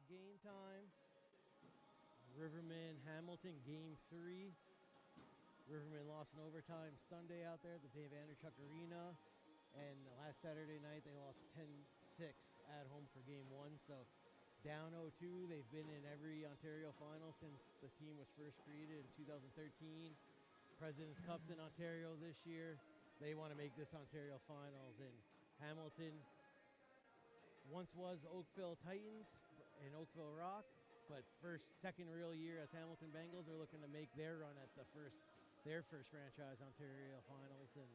game time. Riverman Hamilton game 3. Riverman lost in overtime Sunday out there at the Dave Anderchuk Arena. And last Saturday night they lost 10-6 at home for game 1. So down 0-2. They've been in every Ontario final since the team was first created in 2013. President's Cup's in Ontario this year. They want to make this Ontario finals. And Hamilton once was Oakville Titans and Oakville Rock, but second real year as Hamilton Bengals are looking to make their run at their first franchise Ontario finals. And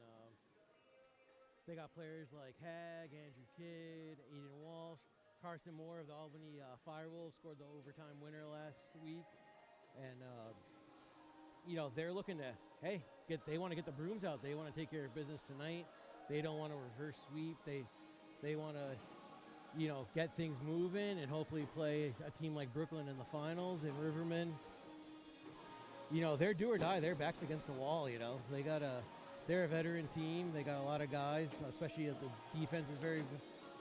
they got players like Hag, Andrew Kidd, Aiden Walsh, Carson Moore of the Albany Firewolves scored the overtime winner last week. And they're looking to, they want to get the brooms out. They want to take care of business tonight. They don't want to reverse sweep. They want to, get things moving and hopefully play a team like Brooklyn in the finals. And Rivermen, they're do or die. Their back's against the wall. They're a veteran team. They got a lot of guys, especially if the defense is very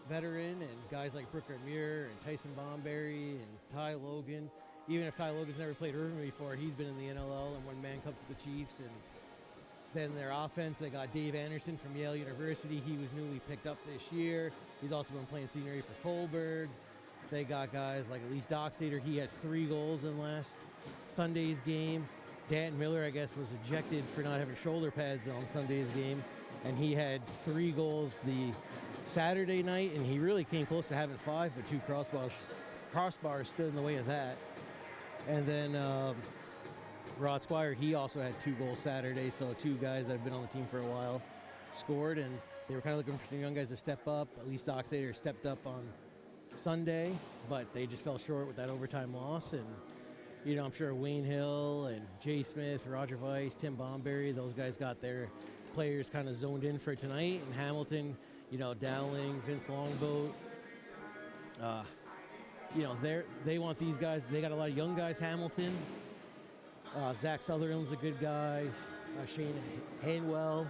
veteran, and guys like Brooker Muir and Tyson Bomberry and Ty Logan. Even if Ty Logan's never played Riverman before, he's been in the NLL and won Man Cups with the Chiefs. And then their offense, they got Dave Anderson from Yale University. He was newly picked up this year. He's also been playing senior A for Colberg. They got guys like Elise Dockstader. He had 3 goals in last Sunday's game. Dan Miller, I guess, was ejected for not having shoulder pads on Sunday's game. And he had 3 goals the Saturday night, and he really came close to having 5, but 2 crossbars stood in the way of that. And then Rod Squire, he also had 2 goals Saturday, so 2 guys that have been on the team for a while scored, and they were kind of looking for some young guys to step up. At least Dockstader stepped up on Sunday, but they just fell short with that overtime loss. And, I'm sure Wayne Hill and Jay Smith, Roger Weiss, Tim Bomberry, those guys got their players kind of zoned in for tonight. And Hamilton, Dowling, Vince Longboat, they want these guys. They got a lot of young guys. Hamilton, Zach Sutherland's a good guy. Shane Hanwell,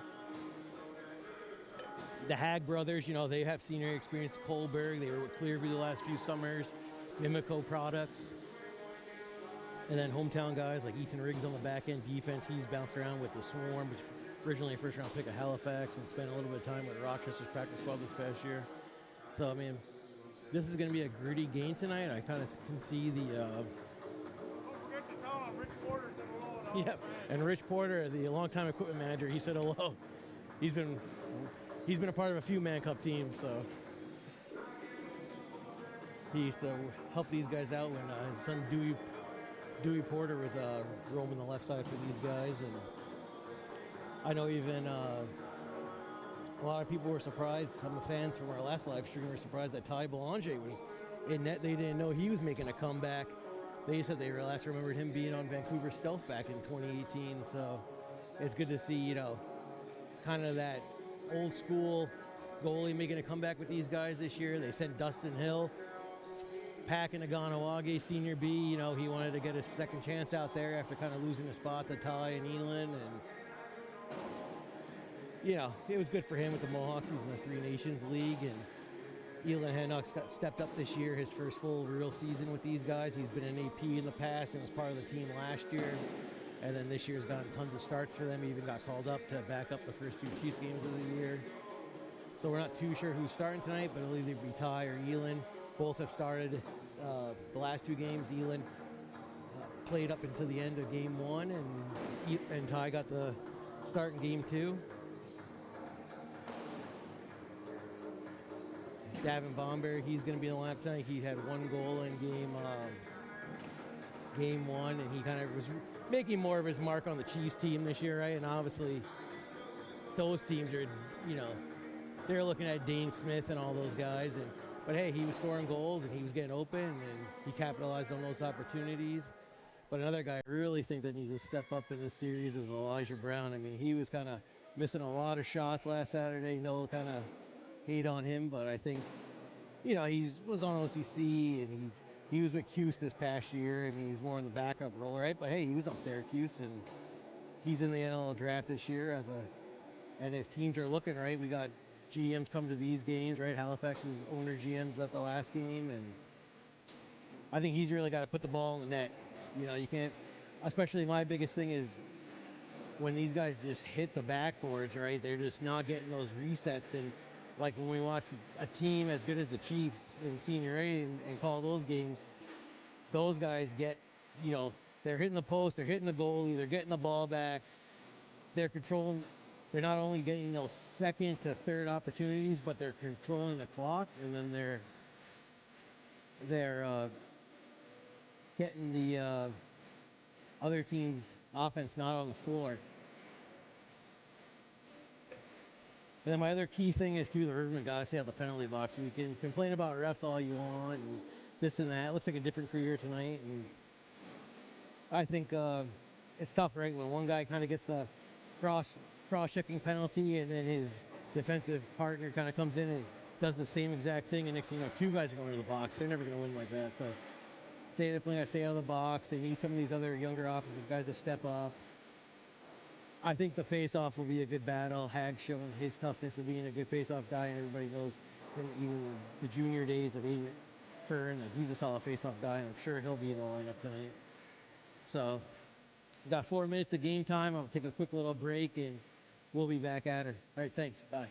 the Hag brothers. They have senior experience. Colberg, they were with Clearview the last few summers. Mimico Products, and then hometown guys like Ethan Riggs on the back end defense. He's bounced around with the Swarm. Was originally a first round pick of Halifax and spent a little bit of time with Rochester's practice squad this past year. So this is going to be a gritty game tonight. I kind of can see the. Don't forget to tell him Rich Porter said hello. Yep, and Rich Porter, the longtime equipment manager, he said hello. He's been a part of a few Man Cup teams, so he used to help these guys out when his son Dewey Porter was roaming the left side for these guys. And I know even a lot of people were surprised. Some of the fans from our last live stream were surprised that Ty Belanger was in net. They didn't know he was making a comeback. They said they last remembered him being on Vancouver Stealth back in 2018. So it's good to see, kind of that old school goalie making a comeback with these guys this year. They sent Dustin Hill packing to Ganawage, Senior B. He wanted to get his second chance out there after kind of losing the spot to Ty and Elin. And it was good for him with the Mohawks. He's in the Three Nations League, and Elin Hennox got stepped up this year, his first full real season with these guys. He's been an AP in the past and was part of the team last year. And then this year's gotten tons of starts for them. He even got called up to back up the first 2 Chiefs games of the year. So we're not too sure who's starting tonight, but it'll either be Ty or Elin. Both have started the last 2 games. Elin played up until the end of game 1, and Ty got the start in game 2. Davin Bomberry, he's going to be in the lineup tonight. He had 1 goal in game 1, and he kind of was making more of his mark on the Chiefs team this year, right? And obviously, those teams are, they're looking at Dane Smith and all those guys. But hey, he was scoring goals and he was getting open, and he capitalized on those opportunities. But another guy I really think that needs to step up in this series is Elijah Brown. He was kind of missing a lot of shots last Saturday. No kind of hate on him, but I think, he was on OCC and he was with Cuse this past year. He's more in the backup role, right? But hey, he was on Syracuse and he's in the NL draft this year and if teams are looking right, we got GMs come to these games, right? Halifax's owner GMs at the last game, and I think he's really got to put the ball in the net. You know, you can't. Especially my biggest thing is when these guys just hit the backboards, right? They're just not getting those resets. And like when we watch a team as good as the Chiefs in Senior A and call those games, those guys get, you know, they're hitting the post, they're hitting the goalie, they're getting the ball back, they're controlling. They're not only getting those second to third opportunities, but they're controlling the clock, and then they're getting the other team's offense not on the floor. And then my other key thing is too, the Rivermen gotta stay out the penalty box. We can complain about refs all you want and this and that. It looks like a different career tonight, and I think it's tough, right? When one guy kind of gets the cross-checking penalty, and then his defensive partner kind of comes in and does the same exact thing, and next thing you know, two guys are going to the box. They're never going to win like that. So they definitely got to stay out of the box. They need some of these other younger offensive guys to step up. I think the face-off will be a good battle. Hag showing his toughness of being a good face-off guy, and everybody knows from even the junior days of Aiden Fern that he's a solid face-off guy, and I'm sure he'll be in the lineup tonight. So, got 4 minutes of game time. I'll take a quick little break, and we'll be back at her. All right, thanks. Bye.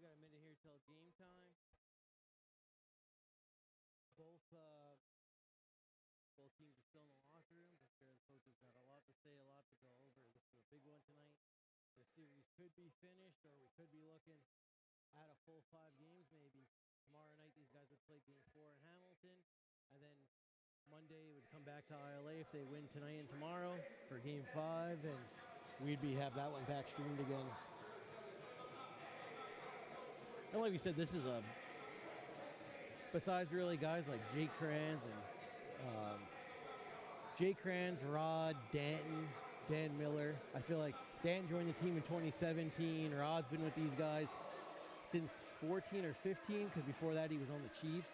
We got a minute here till game time. Both teams are still in the locker room, but their coaches got a lot to say, a lot to go over. This is a big one tonight. the series could be finished, or we could be looking at a full 5 games maybe. Tomorrow night, these guys would play game 4 in Hamilton, and then Monday would come back to ILA if they win tonight and tomorrow for game 5, and we'd have that one back streamed again. And like we said, this is besides really guys like Jake Kranz and Rod, Danton, Dan Miller. I feel like Dan joined the team in 2017. Rod's been with these guys since 14 or 15, because before that he was on the Chiefs.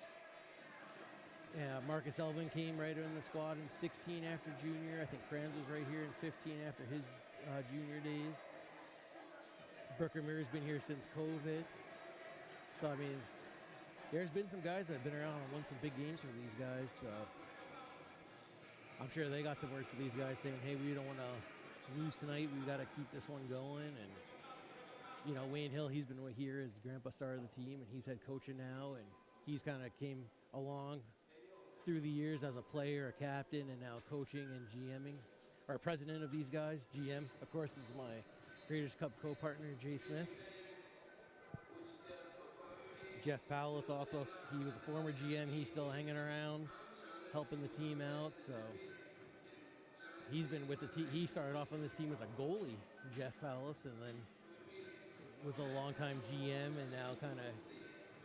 Marcus Elvin came right in the squad in 16 after junior. I think Kranz was right here in 15 after his junior days. Brooker Mir's been here since COVID. So, I mean, there's been some guys that have been around and won some big games for these guys. So, I'm sure they got some words for these guys saying, hey, we don't want to lose tonight. We've got to keep this one going. And, you know, Wayne Hill, he's been here as grandpa started the team, and he's head coaching now. And he's kind of came along through the years as a player, a captain, and now coaching and GMing. Our president of these guys, GM, of course, is my Raiders Cup co-partner, Jay Smith. Jeff Powlis also, he was a former GM. He's still hanging around, helping the team out. So he's been with the team. He started off on this team as a goalie, Jeff Powlis, and then was a longtime GM, and now kind of,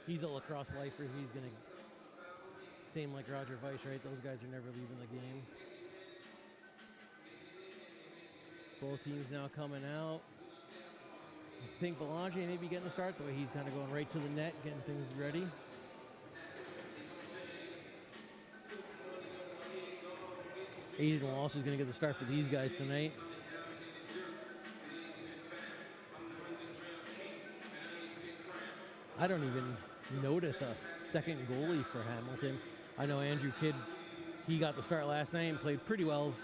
he's a lacrosse lifer. He's going to, same like Roger Weiss, right? Those guys are never leaving the game. Both teams now coming out. I think Belanger may be getting the start, the way he's kind of going right to the net, getting things ready. Aiden Walsh is going to get the start for these guys tonight. I don't even notice a second goalie for Hamilton. I know Andrew Kidd, he got the start last night and played pretty well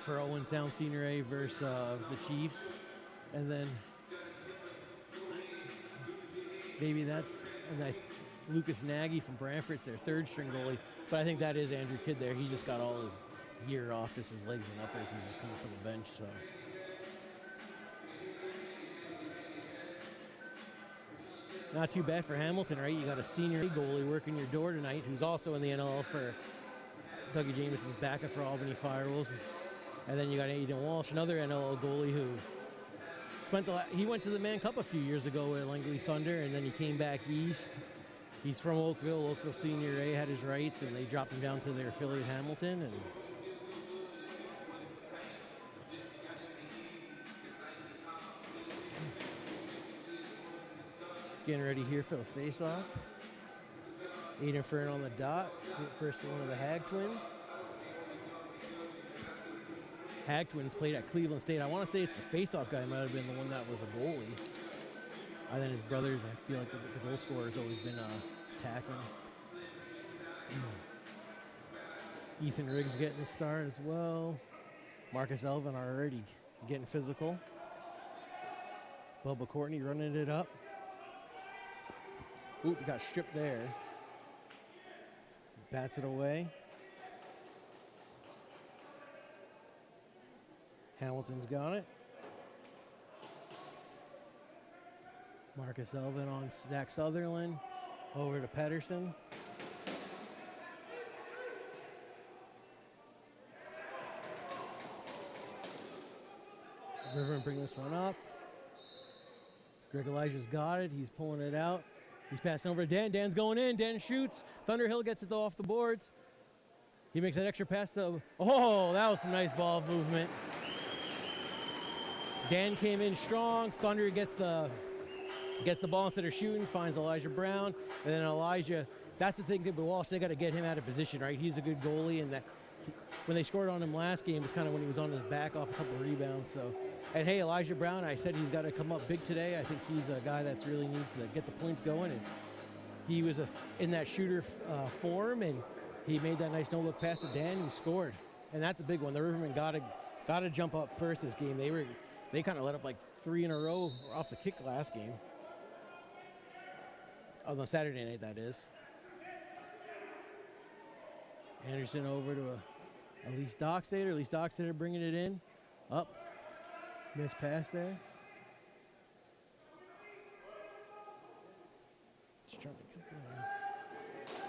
for Owen Sound Senior A versus the Chiefs. And then maybe that's, and Lucas Nagy from Brantford's their third string goalie. But I think that is Andrew Kidd there. He just got all his gear off, just his legs and uppers. He's just coming from the bench, so. Not too bad for Hamilton, right? You got a senior goalie working your door tonight, who's also in the NLL for Dougie Jameson's backup for Albany Firewolves. And then you got Aiden Walsh, another NLL goalie who he went to the Mann Cup a few years ago with Langley Thunder, and then he came back east. He's from Oakville Senior A, had his rights, and they dropped him down to their affiliate Hamilton. And getting ready here for the face-offs. Aiden Fern on the dot, first one of the Hag twins. Hag twins played at Cleveland State. I want to say it's the face-off guy might have been the one that was a goalie. And then his brothers, I feel like the goal scorer has always been tackling. Ethan Riggs getting the start as well. Marcus Elvin already getting physical. Bubba Courtney running it up. Oop, got stripped there. Bats it away. Hamilton's got it. Marcus Elvin on Zach Sutherland. Over to Pedersen. Rivermen bring this one up. Greg Elijah's got it. He's pulling it out. He's passing over to Dan. Dan's going in. Dan shoots. Thunderhill gets it off the boards. He makes that extra pass to, oh, that was some nice ball movement. Dan came in strong. Thunder gets the ball instead of shooting, finds Elijah Brown. And then Elijah, that's the thing with Walsh, they got to get him out of position, right? He's a good goalie, and that when they scored on him last game was kind of when he was on his back off a couple of rebounds. So, and hey, Elijah Brown, I said he's got to come up big today. I think he's a guy that's really needs to get the points going. And he was in that shooter form, and he made that nice no-look pass to Dan, who scored. And that's a big one. The Rivermen got to jump up first this game. They kind of let up like 3 in a row off the kick last game. Oh, no, Saturday night, that is. Anderson over to Elise Dockstader. Elise Dockstader bringing it in. Up. Missed pass there.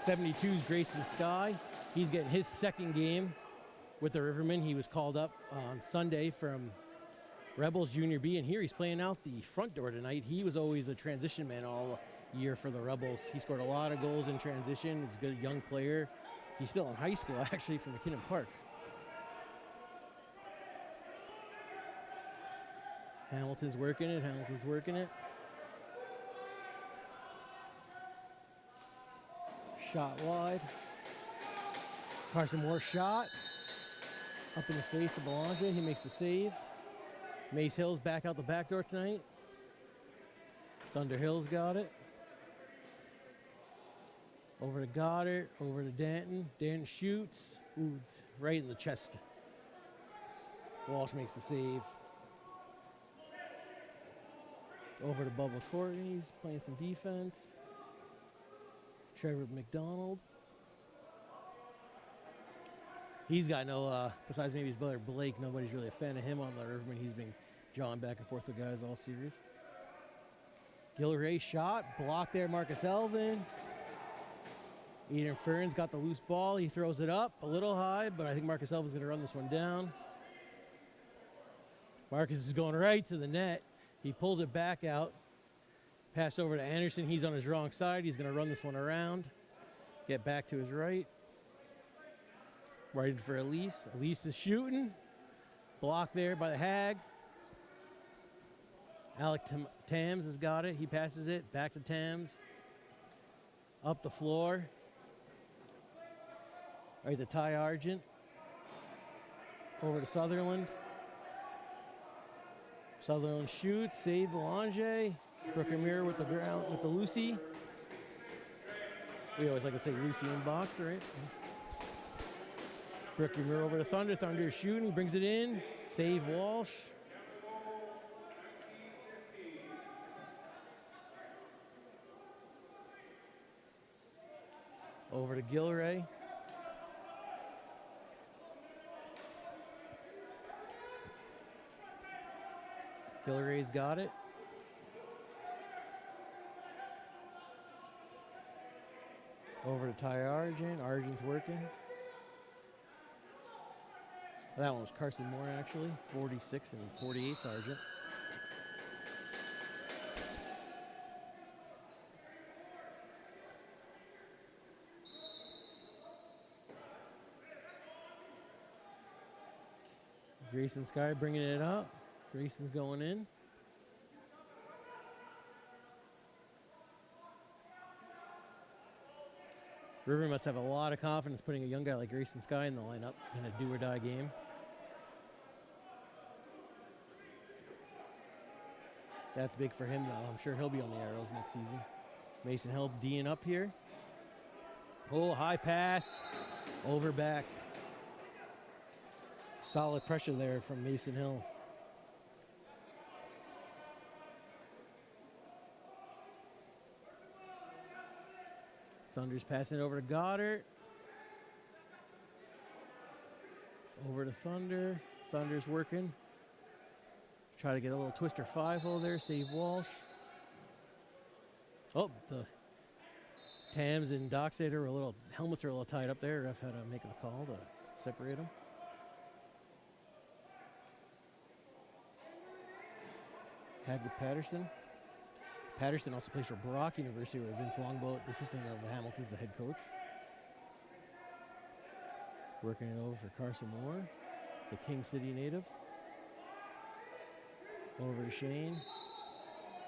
72's Grayson Sky. He's getting his second game with the Rivermen. He was called up on Sunday from Rebels Junior B, and here he's playing out the front door tonight. He was always a transition man all year for the Rebels. He scored a lot of goals in transition. He's a good young player. He's still in high school, actually, from McKinnon Park. Hamilton's working it. Hamilton's working it. Shot wide. Carson Moore shot. Up in the face of Belanger. He makes the save. Mace Hill's back out the back door tonight. Thunder Hill's got it. Over to Goddard. Over to Danton. Danton shoots. Ooh, right in the chest. Walsh makes the save. Over to Bubba Courtney. He's playing some defense. Trevor McDonald. He's got no, besides maybe his brother Blake, nobody's really a fan of him on the Riverman. He's been jawing back and forth with guys all series. Gilray shot, blocked there, Marcus Elvin. Eden Ferns got the loose ball. He throws it up a little high, but I think Marcus Elvin's going to run this one down. Marcus is going right to the net. He pulls it back out. Pass over to Anderson. He's on his wrong side. He's going to run this one around. Get back to his right. Right for Elise. Elise is shooting. Blocked there by the Hag. Alec Tams has got it. He passes it. Back to Tams. Up the floor. Right to Ty Argent. Over to Sutherland. Sutherland shoots. Save Belanger. Brooker Mirror with the ground with the Lucy. We always like to say Lucy in box, right? Brooker Mirror over to Thunder. Thunder is shooting. Brings it in. Save Walsh. Over to Gilray. Gilray's got it. Over to Ty Argent. Argent's working. That one was Carson Moore, actually. 46 and 48's Argent. Grayson Sky bringing it up. Grayson's going in. River must have a lot of confidence putting a young guy like Grayson Sky in the lineup in a do-or-die game. That's big for him, though. I'm sure he'll be on the Arrows next season. Mason Hill D'ing up here. Oh, high pass. Over back. Solid pressure there from Mason Hill. Thunder's passing it over to Goddard. Over to Thunder. Thunder's working. Try to get a little twister 5-0 there. Save Walsh. Oh, the Tams and Dockstader were helmets are a little tied up there. Ref had to make the call to separate them. Hag with Patterson. Patterson also plays for Brock University, where Vince Longboat, the assistant of the Hamilton's the head coach. Working it over for Carson Moore, the King City native. Over to Shane.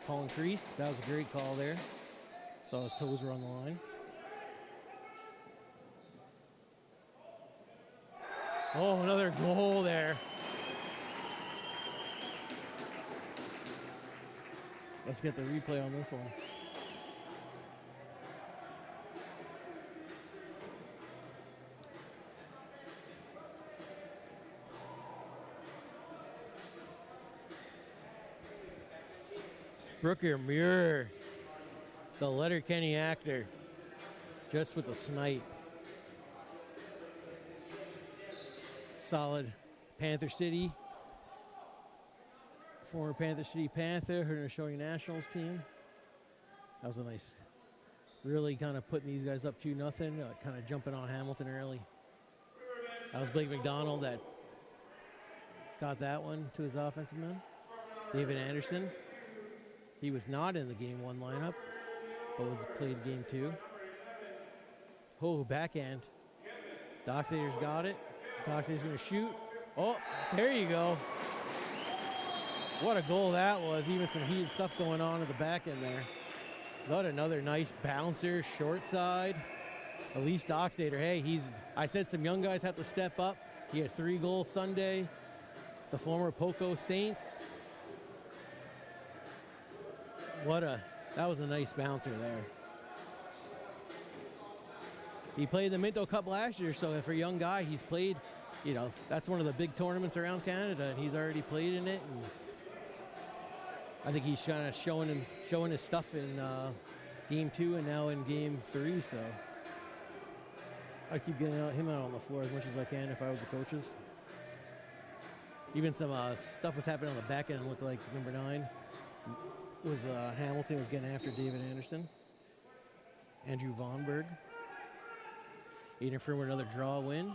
Colin Crease, that was a great call there. Saw his toes were on the line. Oh, another goal there. Let's get the replay on this one. Brooker Muir, the Letterkenny actor, just with the snipe. Solid Panther City. Former Panther City Panther, Haudenosaunee Nationals team. That was a nice really kind of putting these guys up 2-0, kind of jumping on Hamilton early. That was Blake McDonald that got that one to his offensive man. David Anderson. He was not in the game 1 lineup, but was played game 2. Oh, backhand. Dockstader's got it. Dockstader's going to shoot. Oh, there you go. What a goal that was. Even some heated stuff going on at the back end there. Got another nice bouncer, short side. Elise Dockstader, hey, I said some young guys have to step up. He had 3 goals Sunday. The former Poco Saints. That was a nice bouncer there. He played the Minto Cup last year, so for a young guy, he's played, that's one of the big tournaments around Canada, and he's already played in it. And I think he's kind of showing his stuff in game 2 and now in game 3, so I keep getting him out on the floor as much as I can if I was the coaches. Even some stuff was happening on the back end. It looked like number 9 was Hamilton was getting after David Anderson. Andrew Vonberg. Aiden Frim with another draw win.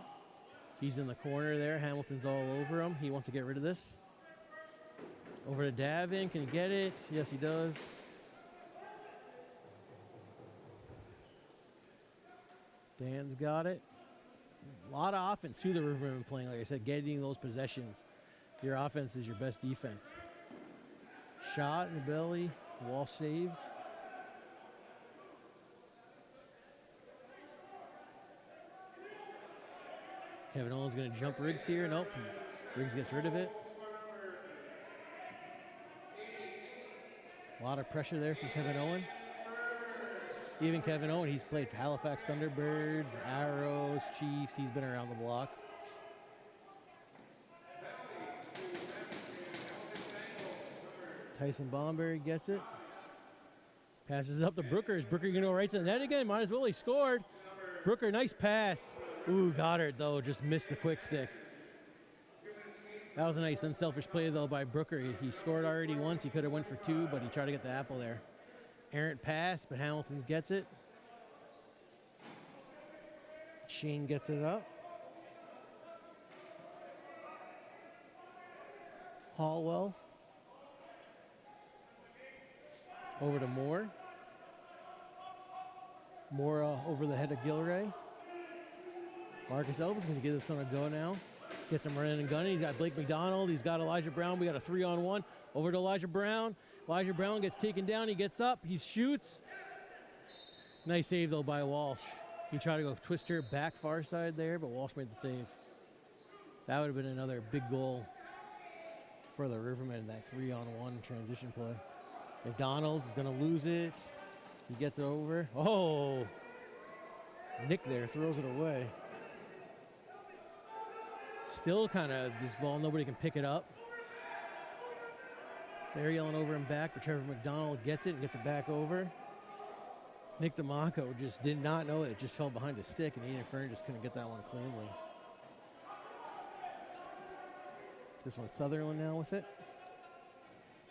He's in the corner there. Hamilton's all over him. He wants to get rid of this. Over to Davin. Can he get it? Yes, he does. Dan's got it. A lot of offense too the Rivermen playing. Like I said, getting those possessions. Your offense is your best defense. Shot in the belly. Walsh saves. Kevin Owens going to jump Riggs here. Nope. Riggs gets rid of it. A lot of pressure there from Kevin Owen. Even Kevin Owen, he's played Halifax Thunderbirds, Arrows, Chiefs. He's been around the block. Tyson Bomberg gets it. Passes up to Brooker. Is Brooker going to go right to the net again? Might as well. He scored. Brooker, nice pass. Ooh, Goddard, though, just missed the quick stick. That was a nice unselfish play, though, by Brooker. He scored already once. He could have went for 2, but he tried to get the apple there. Errant pass, but Hamilton gets it. Shane gets it up. Hallwell. Over to Moore. Moore over the head of Gilray. Marcus Elvis going to give this one a go now. Gets him running and gunning. He's got Blake McDonald. He's got Elijah Brown. We got a 3-on-1. Over to Elijah Brown. Elijah Brown gets taken down. He gets up. He shoots. Nice save, though, by Walsh. He tried to go twist her back far side there, but Walsh made the save. That would have been another big goal for the Rivermen, that 3-on-1 transition play. McDonald's going to lose it. He gets it over. Oh! Nick there throws it away. Still kind of this ball, nobody can pick it up. They're yelling over him back, but Trevor McDonald gets it and gets it back over. Nick DeMarco just did not know it. Just fell behind his stick, and Ian Fern just couldn't get that one cleanly. This one's Sutherland now with it.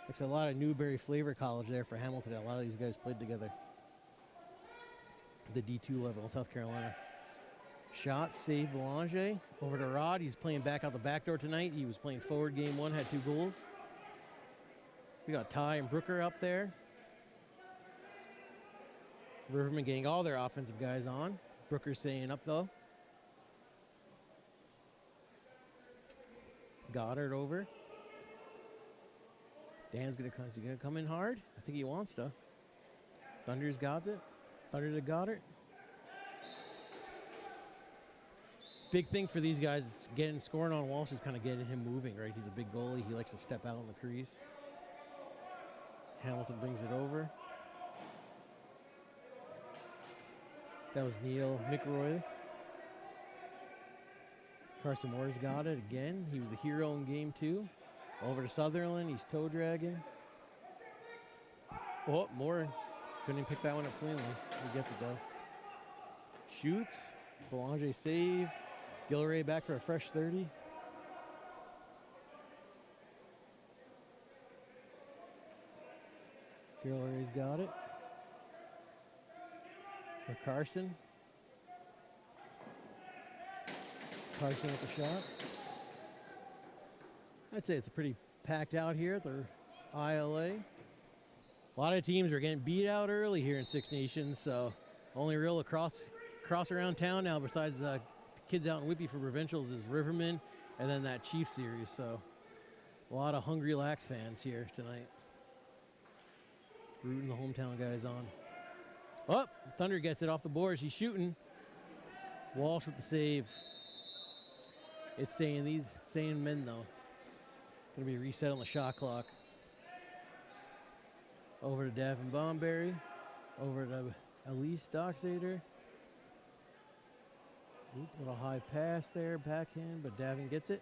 Looks a lot of Newberry Flavor College there for Hamilton. A lot of these guys played together. The D2 level in South Carolina. Shot, save, Belanger. Over to Rod. He's playing back out the back door tonight. He was playing forward game 1, had 2 goals. We got Ty and Brooker up there. Riverman getting all their offensive guys on. Brooker staying up, though. Goddard over. Dan's going to come in hard. I think he wants to. Thunder's got it. Thunder to Goddard. Big thing for these guys is scoring on Walsh is kind of getting him moving, right? He's a big goalie. He likes to step out in the crease. Hamilton brings it over. That was Neil McRoy. Carson Moore's got it again. He was the hero in game 2. Over to Sutherland. He's toe dragging. Oh, Moore couldn't even pick that one up cleanly. He gets it though. Shoots. Belanger save. Gilray back for a fresh 30. Gilray's got it. for Carson. Carson with the shot. I'd say it's a pretty packed out here at the ILA. A lot of teams are getting beat out early here in Six Nations, so only real lacrosse around town now besides kids out in Whitby for provincials is Rivermen and then that Chiefs series. So a lot of hungry Lax fans here tonight. Rooting the hometown guys on. Oh, Thunder gets it off the boards. He's shooting. Walsh with the save. It's staying men though. Gonna be a reset on the shot clock. Over to Davin Bomberry. Over to Elise Docksader. Little high pass there, backhand, but Davin gets it.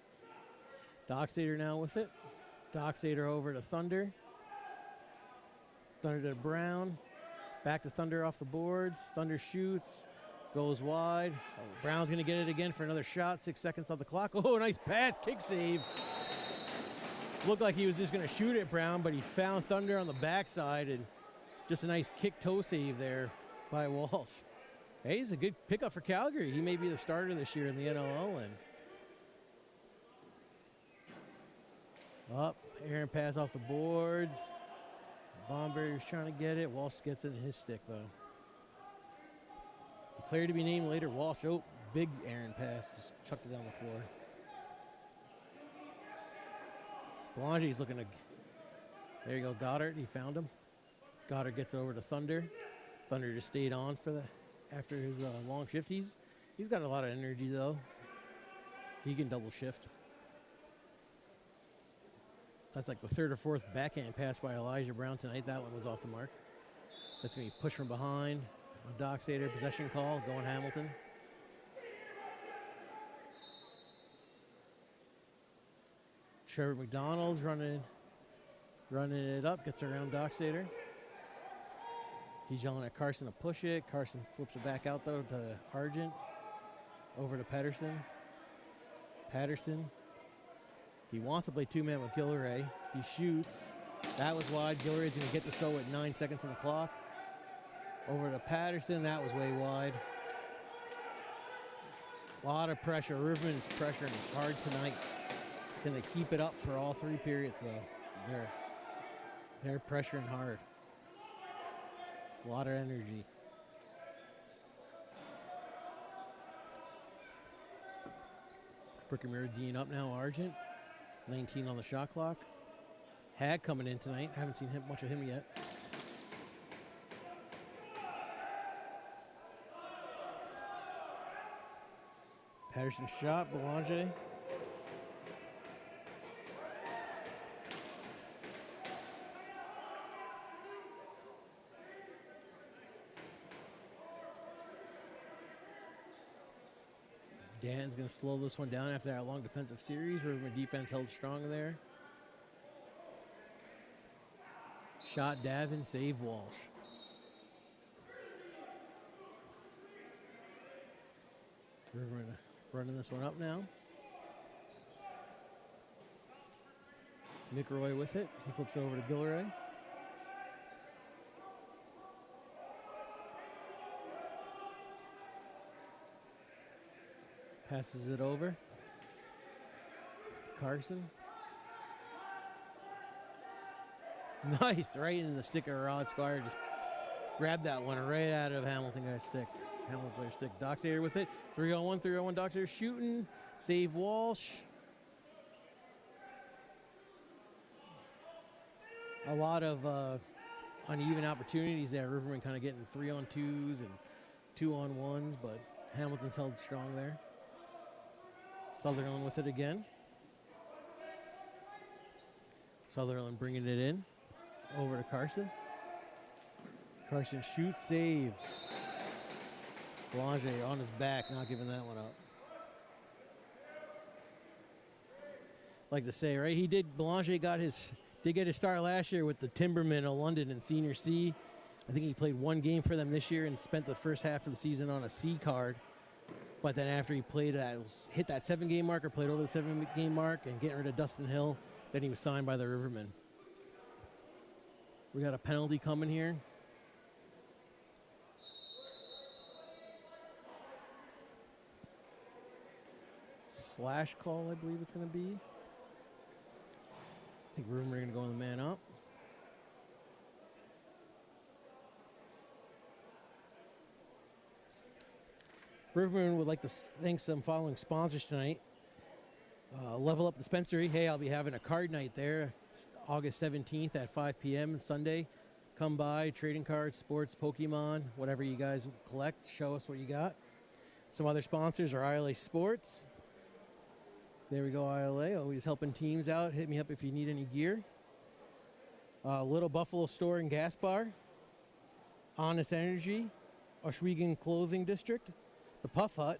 Docksader now with it. Docksader over to Thunder. Thunder to Brown. Back to Thunder off the boards. Thunder shoots. Goes wide. Oh, Brown's going to get it again for another shot. 6 seconds on the clock. Oh, nice pass. Kick save. Looked like he was just going to shoot at Brown, but he found Thunder on the backside, and just a nice kick toe save there by Walsh. Hey, he's a good pickup for Calgary. He may be the starter this year in the NLL. And up, Aaron pass off the boards. Bomberry's trying to get it. Walsh gets it in his stick, though. The player to be named later, Walsh. Oh, big Aaron pass. Just chucked it down the floor. Belanger's looking to... There you go, Goddard. He found him. Goddard gets over to Thunder. Thunder just stayed on for the after his long shift. He's got a lot of energy, though. He can double shift. That's like the third or fourth backhand pass by Elijah Brown tonight. That one was off the mark. That's going to be pushed from behind. A Docksader possession call going Hamilton. Trevor McDonald's running it up, gets around Docksader. He's yelling at Carson to push it. Carson flips it back out, though, to Argent. Over to Patterson. Patterson. He wants to play two-man with Gilleray. He shoots. That was wide. Gilleray's going to get the throw with 9 seconds on the clock. Over to Patterson. That was way wide. A lot of pressure. Riverman's pressuring hard tonight. Can they keep it up for all 3 periods, though? They're pressuring hard. A lot of energy. Brickamere Dean up now, Argent. 19 on the shot clock. Hag coming in tonight. Haven't seen much of him yet. Patterson shot, Belanger. Dan's going to slow this one down after that long defensive series. Riverman defense held strong there. Shot Davin, save Walsh. Riverman running this one up now. Nick Roy with it. He flips it over to Gilleray. Passes it over. Carson. Nice, right in the stick of Rod Squire. Just grabbed that one right out of Hamilton guy's stick. Hamilton player's stick. Docksader with it. 3-on-1, 3-on-1. Docksader shooting. Save Walsh. A lot of uneven opportunities there. Riverman kind of getting 3-on-2s and 2-on-1s, but Hamilton's held strong there. Sutherland with it again. Sutherland bringing it in. Over to Carson. Carson shoots, save. Belanger on his back, not giving that one up. Like to say, right? Belanger did get his start last year with the Timbermen of London in Senior C. I think he played 1 game for them this year and spent the first half of the season on a C card. But then after he played, hit that 7-game mark or played over the 7-game mark and getting rid of Dustin Hill, then he was signed by the Rivermen. We got a penalty coming here. slash call, I believe it's going to be. I think Rivermen are going to go on the man up. Rivermen would like to thank some following sponsors tonight. Level Up Dispensary. Hey, I'll be having a card night there August 17th at 5 p.m. Sunday. Come by, trading cards, sports, Pokemon, whatever you guys collect. Show us what you got. Some other sponsors are ILA Sports. There we go, ILA. Always helping teams out. Hit me up if you need any gear. Little Buffalo Store and Gas Bar. Honest Energy. Oswego Clothing District. The Puff Hut.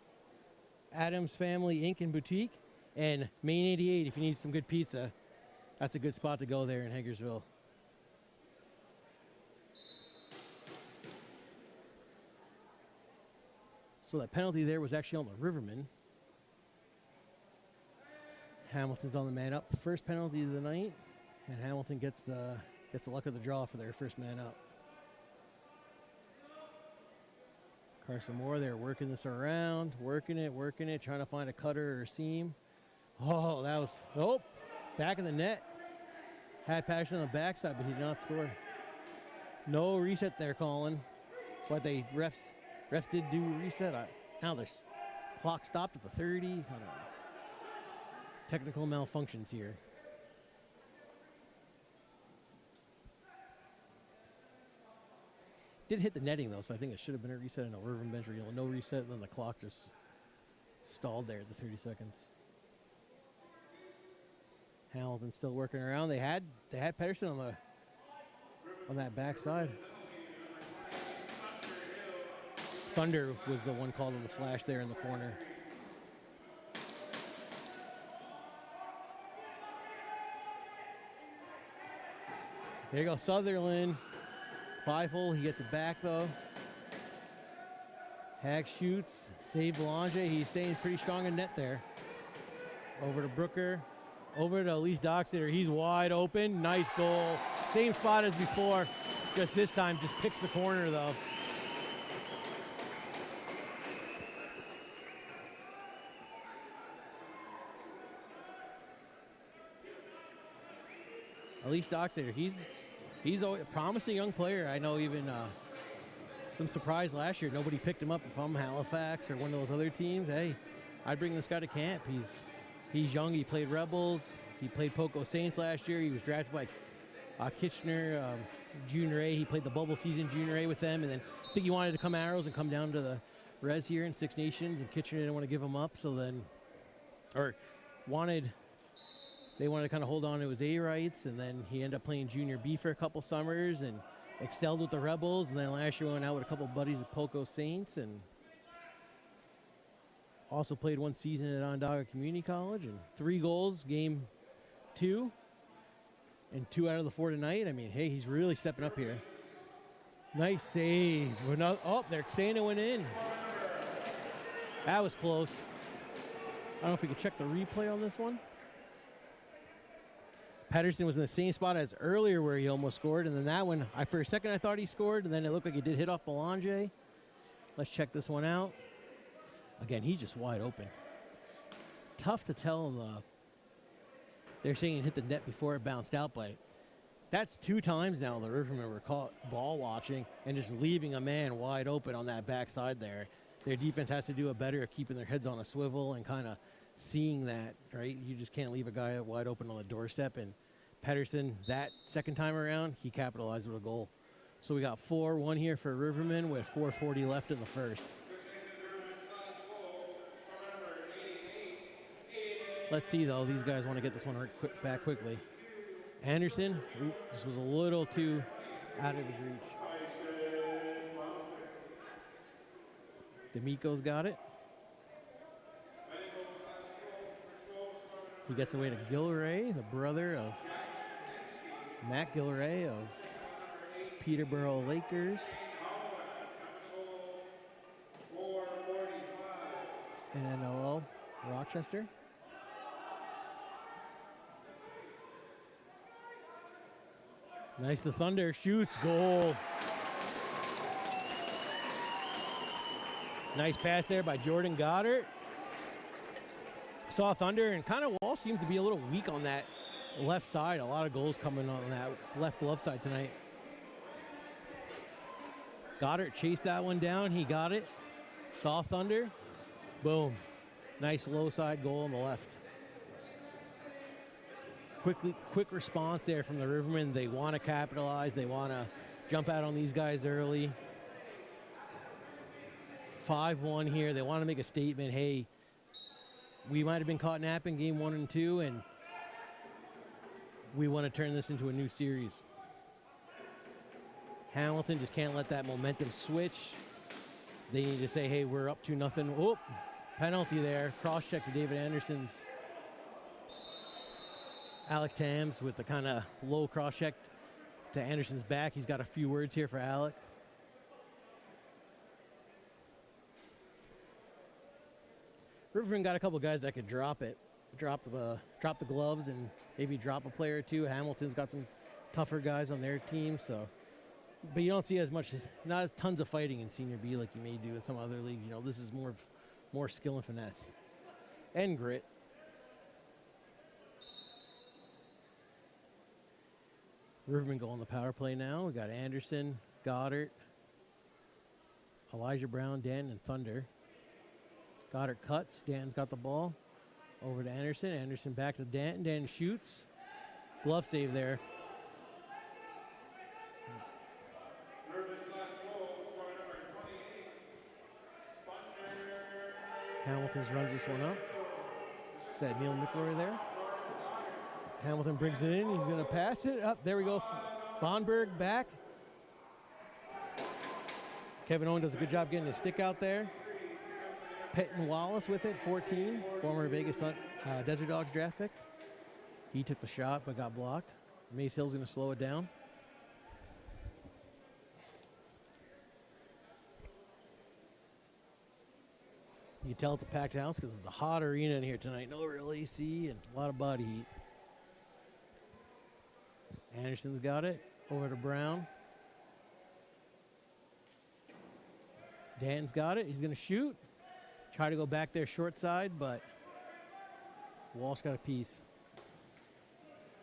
Adams Family Inc. and Boutique. And Main 88 if you need some good pizza. That's a good spot to go there in Hagersville. So that penalty there was actually on the Rivermen. Hamilton's on the man up. First penalty of the night. And Hamilton gets the luck of the draw for their first man up. Carson Moore there working this around, working it, trying to find a cutter or a seam. Oh, that was, back in the net. Had Patterson on the backside, but he did not score. No reset there, Colin. But they refs did do reset. Now the clock stopped at the 30. I don't know. Technical malfunctions here. Did hit the netting though, so I think it should have been a reset and a Riverman bench reel. No reset, and then the clock just stalled there at the 30 seconds. Hamilton still working around. They had Pedersen on that backside. Thunder was the one called on the slash there in the corner. There you go, Sutherland. 5-hole, he gets it back though. Hag shoots, save Belanger. He's staying pretty strong in net there. Over to Brooker, over to Elise Doxeter. He's wide open, nice goal. Same spot as before, just this time just picks the corner though. Elise Doxeter, he's a promising young player. I know even some surprise last year. Nobody picked him up from Halifax or one of those other teams. Hey, I'd bring this guy to camp. He's young. He played Rebels. He played Poco Saints last year. He was drafted by Kitchener Junior A. He played the bubble season Junior A with them. And then I think he wanted to come Arrows and come down to the res here in Six Nations. And Kitchener didn't want to give him up. So then, they wanted to kind of hold on to his A rights, and then he ended up playing Junior B for a couple summers and excelled with the Rebels, and then last year went out with a couple buddies at Poco Saints, and also played one season at Onondaga Community College, and 3 goals, game 2, and 2 out of the 4 tonight. I mean, hey, he's really stepping up here. Nice save. They're saying it went in. That was close. I don't know if we could check the replay on this one. Patterson was in the same spot as earlier where he almost scored, and then that one, for a second I thought he scored, and then it looked like he did hit off Belanger. Let's check this one out. Again, he's just wide open. Tough to tell. They're saying he hit the net before it bounced out, but that's 2 times now the Rivermen were caught ball watching and just leaving a man wide open on that backside there. Their defense has to do a better of keeping their heads on a swivel and kind of seeing that, right? You just can't leave a guy wide open on the doorstep. And Pedersen, that second time around, he capitalized with a goal. So we got 4-1 here for Rivermen with 4:40 left in the first. Let's see, though. These guys want to get this one back quickly. Anderson, this was a little too out of his reach. D'Amico's got it. He gets away to Gilray, the brother of Matt Gilray of Peterborough Lakers. And NLL Rochester. Nice, the Thunder shoots, goal. Nice pass there by Jordan Goddard. saw Thunder, and kind of Walsh seems to be a little weak on that left side. A lot of goals coming on that left glove side tonight. Goddard chased that one down. He got it. Saw Thunder. Boom. Nice low side goal on the left. Quick response there from the Rivermen. They want to capitalize. They want to jump out on these guys early. 5-1 here. They want to make a statement. Hey, we might have been caught napping game 1 and 2, and we want to turn this into a new series. Hamilton just can't let that momentum switch. They need to say, hey, we're up 2-0. Oh, penalty there. Cross-check to David Anderson's. Alex Tams with the kind of low cross-check to Anderson's back. He's got a few words here for Alec. Riverman got a couple guys that could drop it, drop the gloves, and maybe drop a player or two. Hamilton's got some tougher guys on their team, so. But you don't see as much, not tons of fighting in Senior B like you may do in some other leagues. You know, this is more skill and finesse and grit. Riverman go on the power play now. We got Anderson, Goddard, Elijah Brown, Dan, and Thunder. Goddard cuts. Dan's got the ball. Over to Anderson. Anderson back to Dan. Dan shoots. Glove save there. Hamilton runs this one up. Is that Neil McRoy there? Hamilton brings it in. He's going to pass it up. There we go. Bonberg back. Kevin Owen does a good job getting his stick out there. Petton Wallace with it, 14, former Vegas Desert Dogs draft pick. He took the shot but got blocked. Mace Hill's going to slow it down. You can tell it's a packed house because it's a hot arena in here tonight. No real AC and a lot of body heat. Anderson's got it. Over to Brown. Dan's got it. He's going to shoot. Try to go back there short side, but Walsh got a piece.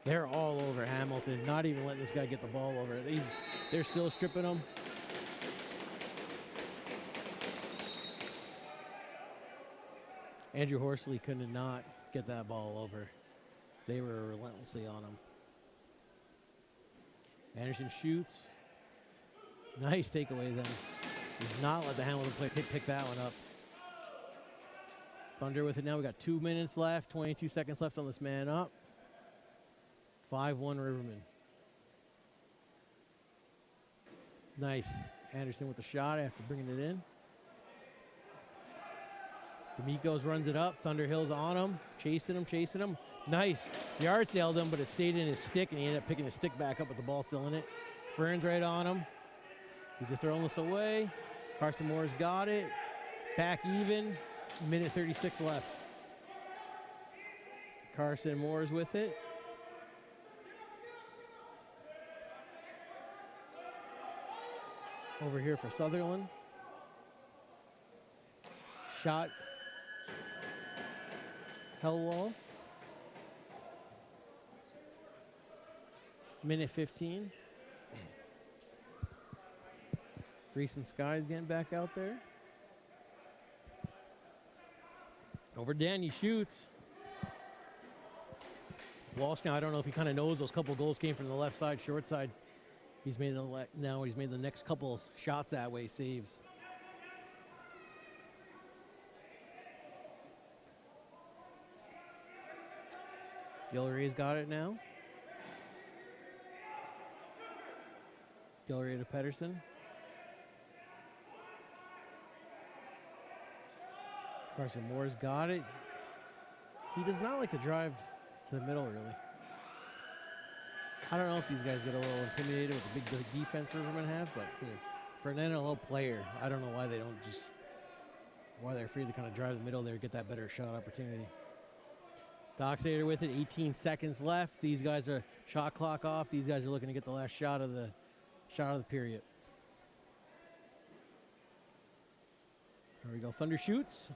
They're all over Hamilton, not even letting this guy get the ball over. They're still stripping him. Andrew Horsley could not get that ball over. They were relentlessly on him. Anderson shoots. Nice takeaway then. Does not let the Hamilton play pick that one up. Thunder with it now. We got 2 minutes left, 22 seconds left on this man up. 5-1 Riverman. Nice. Anderson with the shot after bringing it in. D'Amico's runs it up. Thunderhill's on him. Chasing him. Nice. Yard sailed him, but it stayed in his stick, and he ended up picking his stick back up with the ball still in it. Fern's right on him. He's throwing this away. Carson Moore's got it. Back even. Minute 36 left. Carson Moore's with it. Over here for Sutherland. Shot. Hellwall. Minute 15. Recent Sky's getting back out there. Over Dan, he shoots. Walsh now, I don't know if he kind of knows those couple goals came from the left side, short side. He's made the next couple shots that way, saves. Gilray's got it now. Gilray to Pedersen. Carson Moore's got it. He does not like to drive to the middle, really. I don't know if these guys get a little intimidated with the big defense Rivermen have, but for an NLL player, I don't know why they don't just, why they're afraid to kind of drive the middle there, get that better shot opportunity. Dockstader with it, 18 seconds left. These guys are shot clock off. These guys are looking to get the last shot of the period. There we go. Thunder shoots.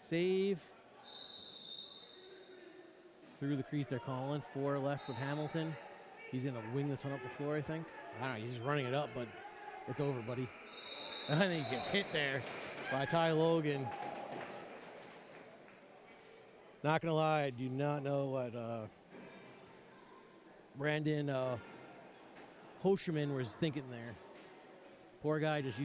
Save. through the crease. They're calling 4 left with Hamilton. He's going to wing this one up the floor, I think. I don't know. He's just running it up, but it's over, buddy. I think he gets hit there by Ty Logan. Not going to lie, I do not know what Brandon Hosherman was thinking there. Poor guy just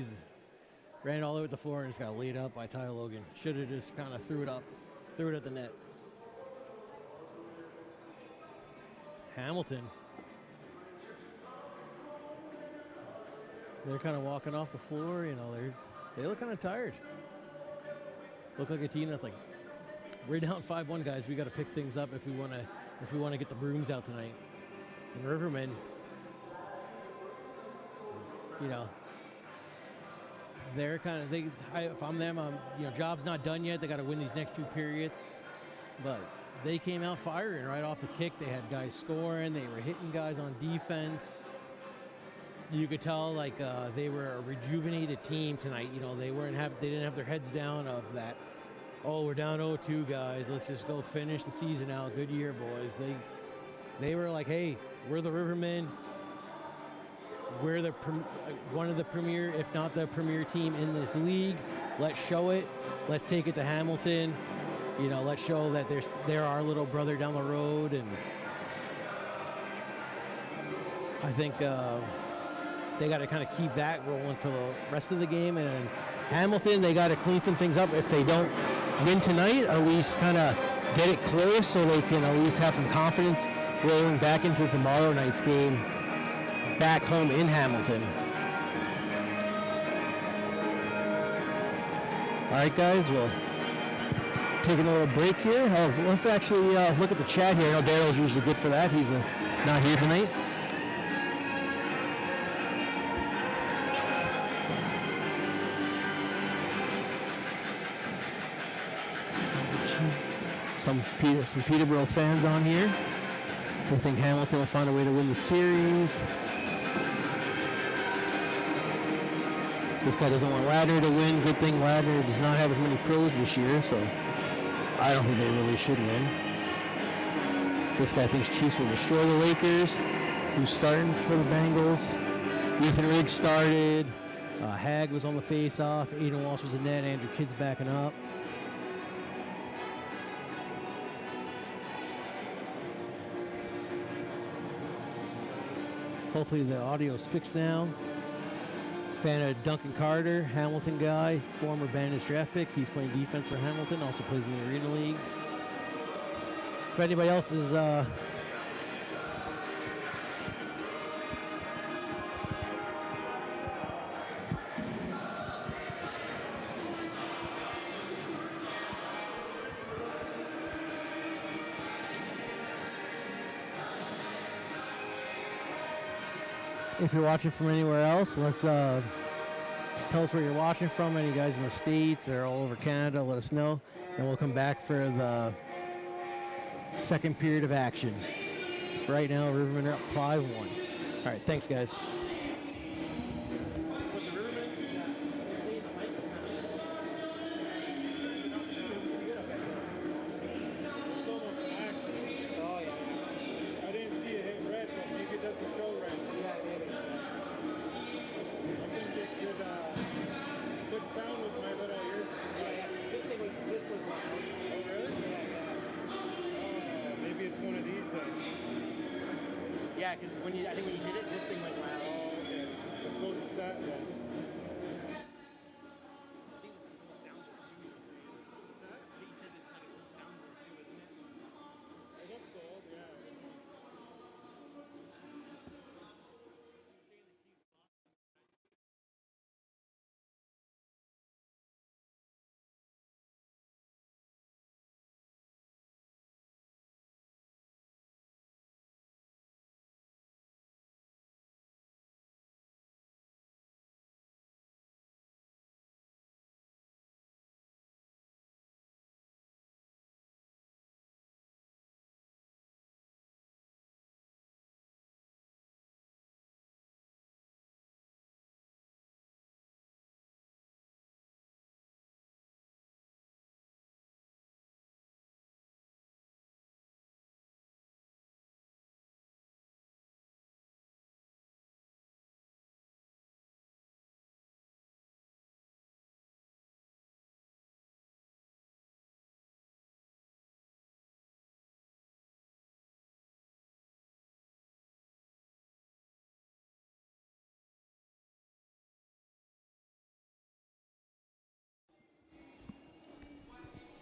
ran all over the floor and just got laid up by Ty Logan. Should have just kind of threw it at the net. Hamilton. They're kind of walking off the floor, you know, they look kind of tired. Look like a team that's like, we're down 5-1, guys. We got to pick things up if we want to get the brooms out tonight. And Rivermen, you know, they're kind of if I'm them, you know, job's not done yet. They got to win these next 2 periods, but they came out firing right off the kick. They had guys scoring. They were hitting guys on defense. You could tell like they were a rejuvenated team tonight. You know, they didn't have their heads down of that. Oh, we're down 0-2, guys. Let's just go finish the season out. Good year, boys. They were like, hey, we're the Rivermen. We're one of the premier, if not the premier team in this league. Let's show it. Let's take it to Hamilton. You know, let's show that they're our little brother down the road. And I think they got to kind of keep that rolling for the rest of the game. And Hamilton, they got to clean some things up. If they don't win tonight, at least kind of get it close so they can at least have some confidence rolling back into tomorrow night's game back home in Hamilton. All right, guys, we'll taking a little break here. Let's actually look at the chat here. I know Darryl's usually good for that. He's not here tonight. Some Peterborough fans on here. They think Hamilton will find a way to win the series. This guy doesn't want Ladner to win. Good thing Ladner does not have as many pros this year, so I don't think they really should win. This guy thinks Chiefs will destroy the Lakers. Who's starting for the Bengals? Ethan Riggs started. Hag was on the face-off. Aiden Walsh was in net. Andrew Kidd's backing up. Hopefully the audio's fixed now. Fan of Duncan Carter, Hamilton guy, former Bandits draft pick. He's playing defense for Hamilton, also plays in the Arena League. If anybody else is if you're watching from anywhere else, let's tell us where you're watching from. Any guys in the States or all over Canada, let us know. And we'll come back for the second period of action. Right now, Rivermen are up 5-1. All right, thanks, guys. Yeah, because I think when you hit it, this thing went loud. Oh, okay. I suppose it's that then.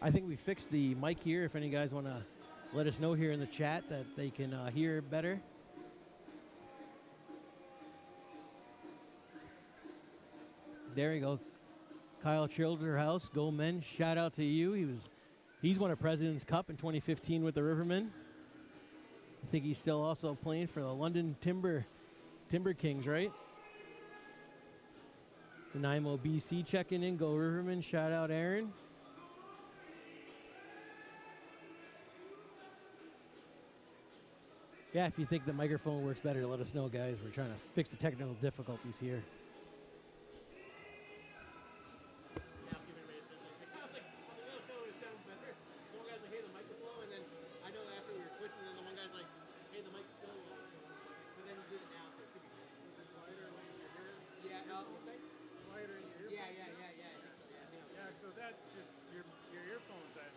I think we fixed the mic here. If any guys want to let us know here in the chat that they can hear better. There you go. Kyle Childerhouse, go men. Shout out to you. He's won a President's Cup in 2015 with the Rivermen. I think he's still also playing for the London Timber Kings, right? Nanaimo, BC checking in. Go Rivermen. Shout out Aaron. Yeah, if you think the microphone works better, let us know, guys. We're trying to fix the technical difficulties here. So that's just your earphones then.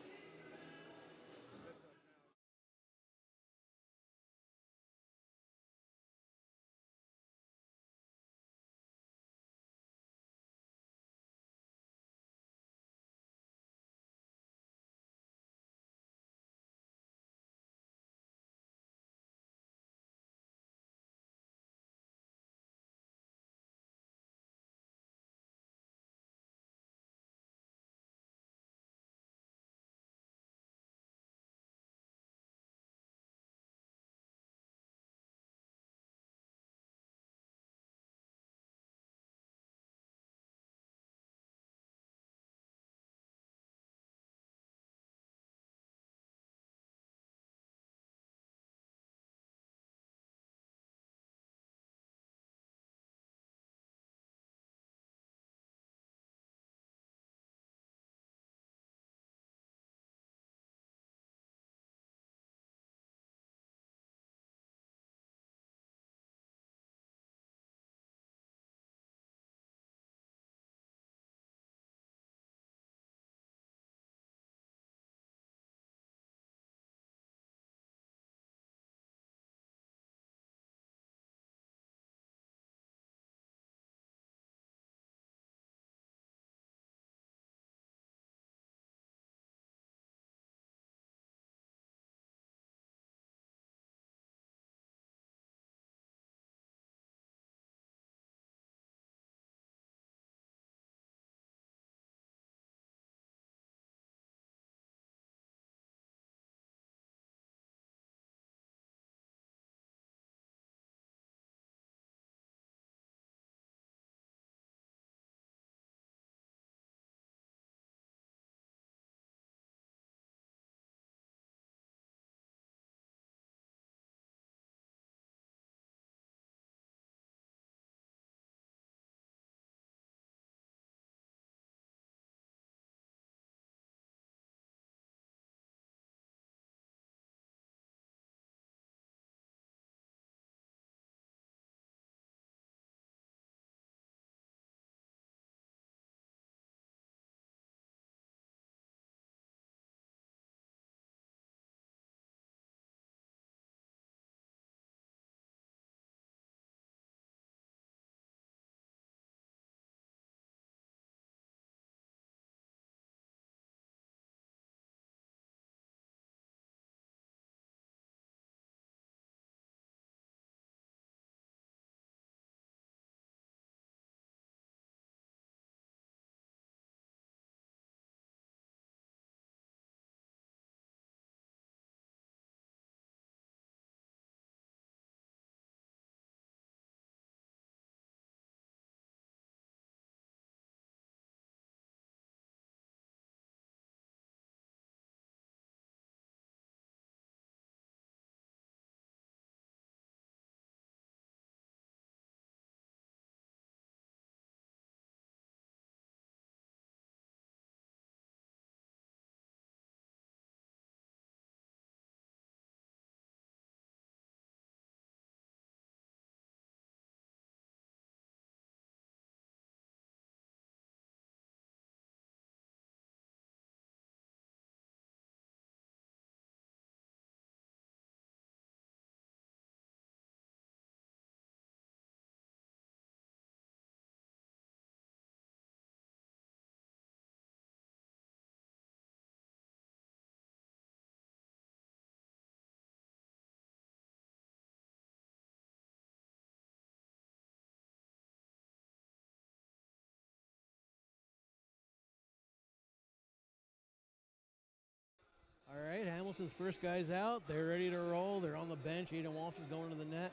All right, Hamilton's first guy's out. They're ready to roll. They're on the bench. Aiden Walsh is going to the net.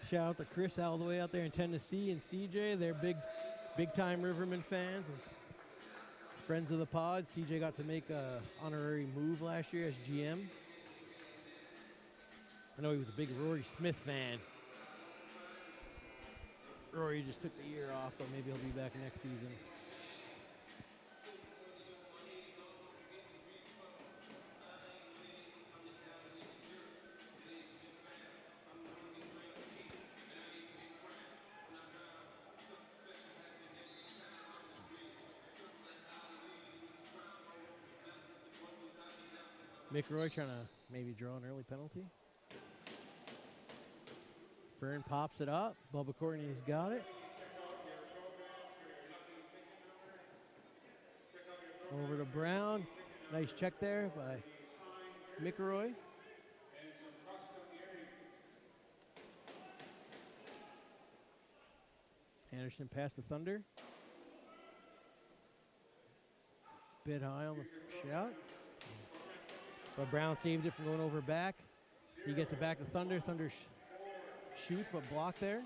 Shout out to Chris all the way out there in Tennessee and CJ. They're big-time Riverman fans and friends of the pod. CJ got to make a honorary move last year as GM. I know he was a big Rory Smith fan. Rory just took the year off, but maybe he'll be back next season. Mick Roy trying to maybe draw an early penalty. Fern pops it up. Bubba Courtney's got it. Over to Brown. Nice check there by Mick Roy. Anderson past the Thunder. Bit high on the shot. But Brown saved it from going over back. He gets it back to Thunder. Thunder shoots, but blocked there.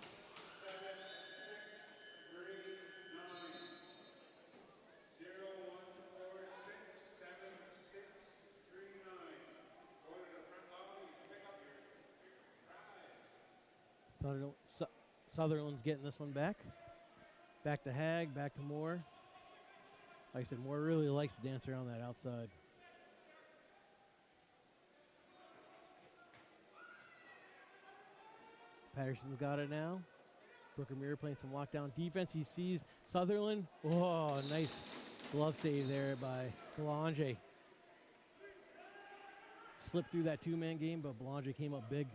Sutherland's getting this one back. Back to Hag, back to Moore. Like I said, Moore really likes to dance around that outside. Patterson's got it now. Brooker Muir playing some lockdown defense. He sees Sutherland. Oh, nice glove save there by Belanger. Slipped through that two-man game, but Belanger came up big.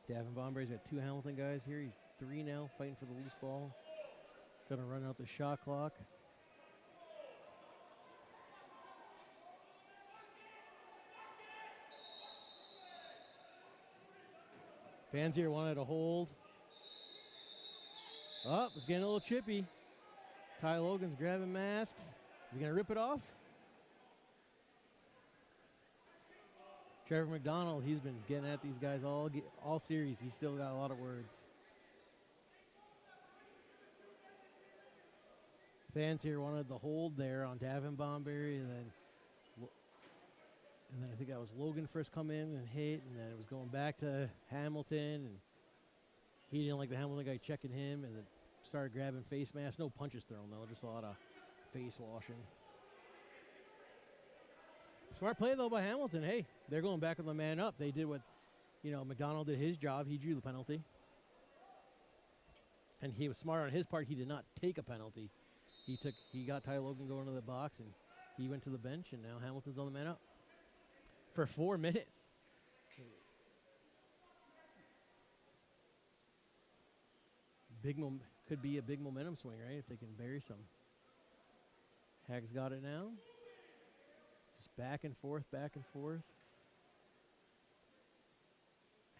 Davin Bomber's got two Hamilton guys here. He's 3 now, fighting for the loose ball. Gonna run out the shot clock. Fans here wanted to hold. Oh, it's getting a little chippy. Ty Logan's grabbing masks. Is he going to rip it off? Trevor McDonald, he's been getting at these guys all series. He's still got a lot of words. Fans here wanted the hold there on Davin Bomberry, and then I think that was Logan first come in and hit, and then it was going back to Hamilton, and he didn't like the Hamilton guy checking him, and then started grabbing face masks. No punches thrown, though, just a lot of face washing. Smart play, though, by Hamilton. Hey, they're going back with the man up. They did what, McDonald did his job. He drew the penalty. And he was smart on his part. He did not take a penalty. He got Ty Logan going to the box, and he went to the bench, and now Hamilton's on the man up for 4 minutes. Could be a big momentum swing, right? If they can bury some. Hag's got it now. Just back and forth, back and forth.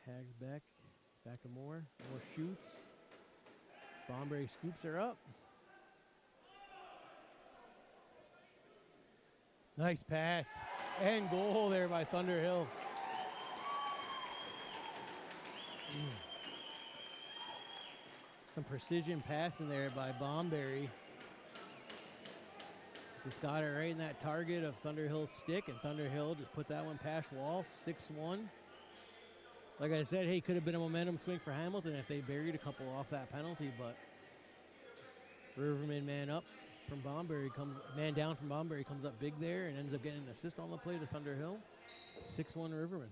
Hag's back to Moore. Moore shoots. Bomberry scoops her up. Nice pass. And goal there by Thunderhill. Some precision passing there by Bomberry. Just got it right in that target of Thunderhill's stick, and Thunderhill just put that one past wall, 6-1. Like I said, hey, could have been a momentum swing for Hamilton if they buried a couple off that penalty, but Riverman man down from Bomberry comes up big there and ends up getting an assist on the play to Thunderhill. 6-1 Riverman.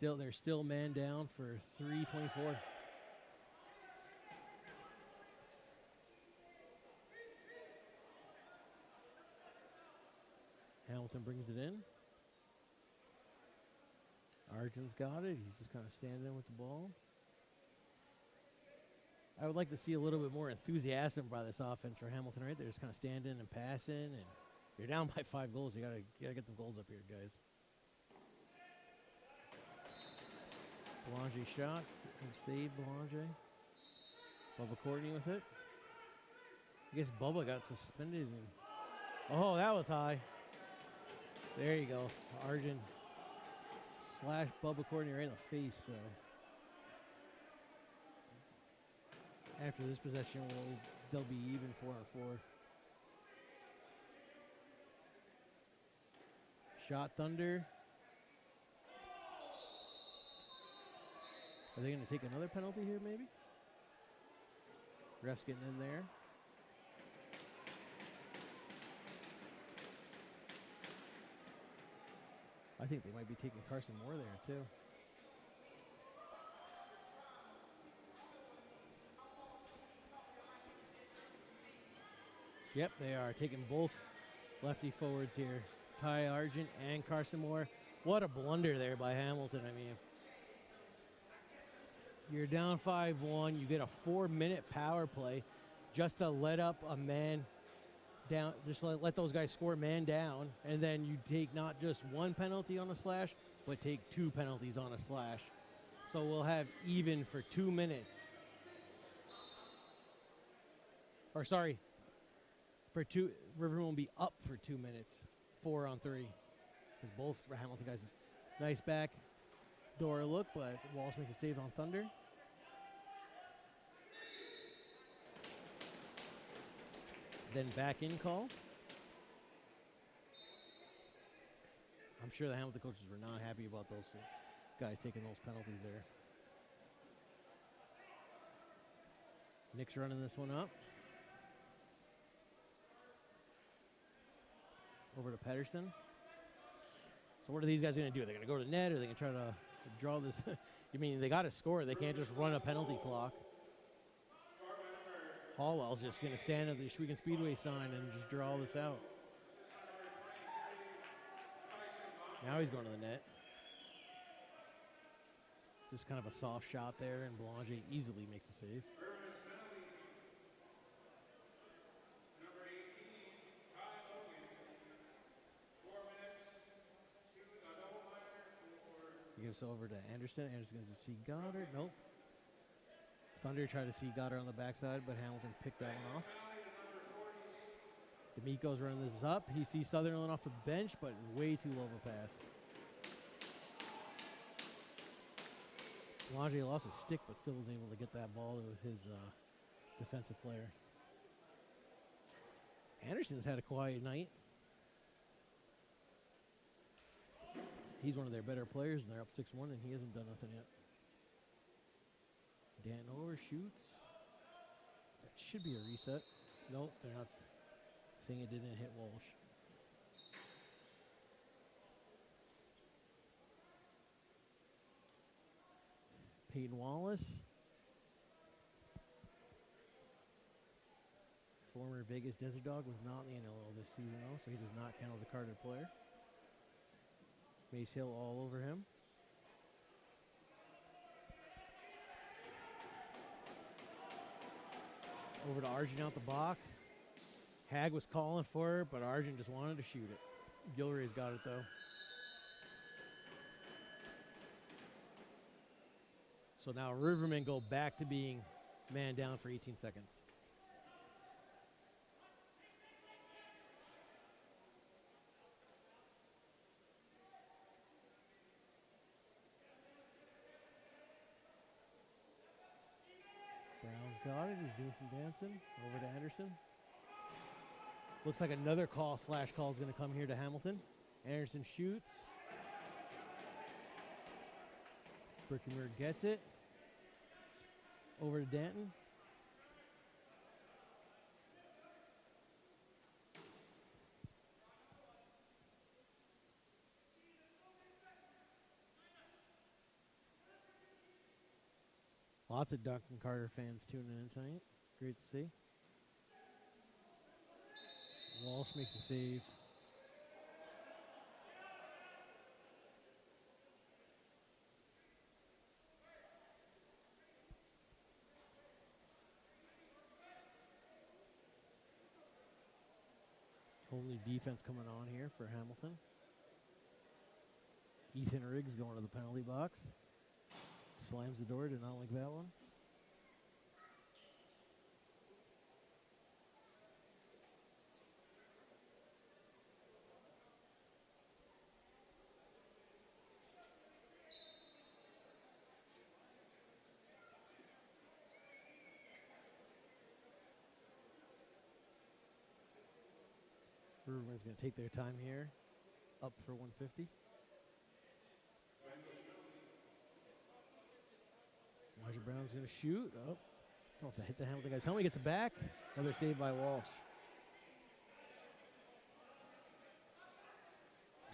They're still man down for 3:24. Hamilton brings it in. Arjun's got it. He's just kind of standing with the ball. I would like to see a little bit more enthusiasm by this offense for Hamilton, right? They're just kind of standing and passing, and you're down by 5 goals. You gotta get the goals up here, guys. Boulanger shots. Save Boulanger. Bubba Courtney with it. I guess Bubba got suspended. Oh, that was high. There you go. Arjun slash Bubba Courtney right in the face. So after this possession, they'll be even 4-on-4. Shot Thunder. Are they going to take another penalty here, maybe? Ref's getting in there. I think they might be taking Carson Moore there, too. Yep, they are taking both lefty forwards here. Ty Argent and Carson Moore. What a blunder there by Hamilton, I mean. You're down 5-1. You get a 4-minute power play just to let up a man down. Just let those guys score man down. And then you take not just one penalty on a slash, but take 2 penalties on a slash. So we'll have even for 2 minutes. Or sorry, Riverman will be up for 2 minutes. 4-on-3. Because both Hamilton guys is nice back door look, but Walsh makes a save on Thunder. Then back in call. I'm sure the Hamilton coaches were not happy about those guys taking those penalties there. Nick's running this one up. Over to Pedersen. So what are these guys going to do? They're going to go to the net, or are they going to try to draw this? You mean they got to score. They can't just run a penalty clock. Hallwell's just going to stand at the Shwegen Speedway sign and just draw this out. Now he's going to the net. Just kind of a soft shot there, and Boulanger easily makes the save. He gives over to Anderson. Anderson goes to see Goddard. Nope. Thunder tried to see Goddard on the backside, but Hamilton picked that one off. D'Amico's running this up. He sees Sutherland off the bench, but way too low of a pass. Boulanger lost his stick, but still was able to get that ball to his defensive player. Anderson's had a quiet night. He's one of their better players, and they're up 6-1, and he hasn't done nothing yet. Danton over, shoots. That should be a reset. Nope, they're not saying it didn't hit Walsh. Peyton Wallace. Former Vegas Desert Dog was not in the NLL this season, though, so he does not count as a carded player. Mace Hill all over him. Over to Arjun out the box. Hag was calling for it, but Arjun just wanted to shoot it. Gilroy's got it, though. So now Rivermen go back to being man down for 18 seconds. Brown's got it. He's doing some dancing. Over to Anderson. Looks like another call is going to come here to Hamilton. Anderson shoots. Brickenberg gets it. Over to Danton. Lots of Duncan Carter fans tuning in tonight. Great to see. Walsh makes the save. Only defense coming on here for Hamilton. Ethan Riggs going to the penalty box. slams the door. Did not like that one. Riverman's going to take their time here. Up for 150. Elijah Brown's going to shoot. Oh, I don't know if that hit the Hamilton guy's helmet. Gets it back. Another save by Walsh.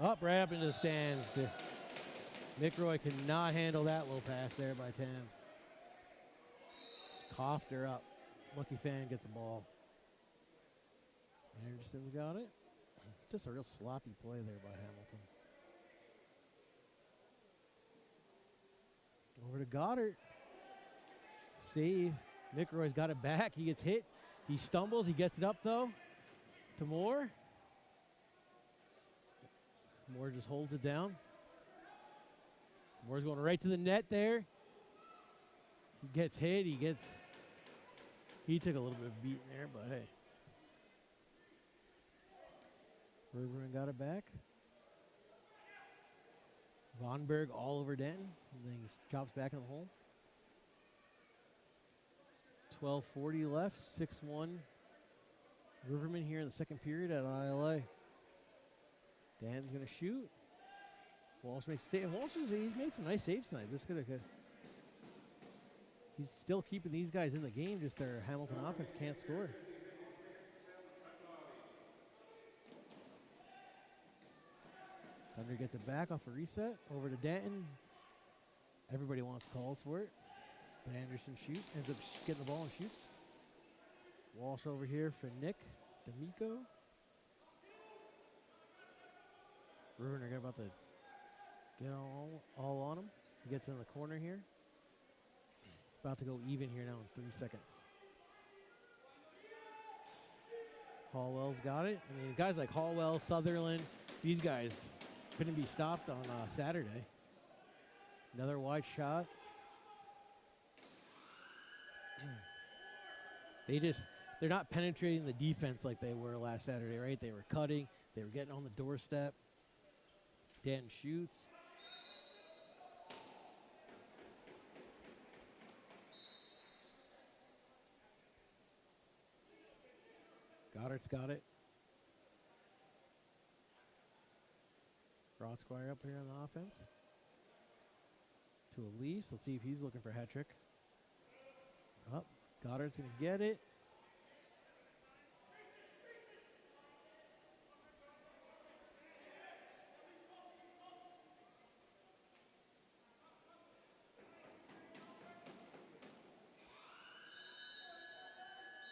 Up, right up into the stands. Mick Roy could not handle that low pass there by Tam. Just coughed her up. Lucky Fan gets the ball. Anderson's got it. Just a real sloppy play there by Hamilton. Over to Goddard. Save. Mick Roy's got it back. He gets hit. He stumbles. He gets it up, though, to Moore. Moore just holds it down. Moore's going right to the net there. He gets hit. He took a little bit of beating there, but hey. Riverman got it back. Vonberg all over Denton. And then he chops back in the hole. 12:40 left. 6-1. Riverman here in the second period at ILA. Dan's going to shoot. Walsh makes a save. He's made some nice saves tonight. This could have. He's still keeping these guys in the game. Just their Hamilton offense can't score. Thunder gets it back off a reset. Over to Danton. Everybody wants calls for it. But Anderson shoots. Ends up getting the ball and shoots. Walsh over here for Nick D'Amico. Rivermen are about to get all on him. He gets in the corner here. About to go even here now in 3 seconds. Hallwell's got it. I mean, guys like Hallwell, Sutherland, these guys couldn't be stopped on Saturday. Another wide shot. They're not penetrating the defense like they were last Saturday, right? They were cutting. They were getting on the doorstep. Danton shoots. Goddard's got it. Broadsquire up here on the offense. To Elise. Let's see if he's looking for a hat trick. Up. Goddard's going to get it.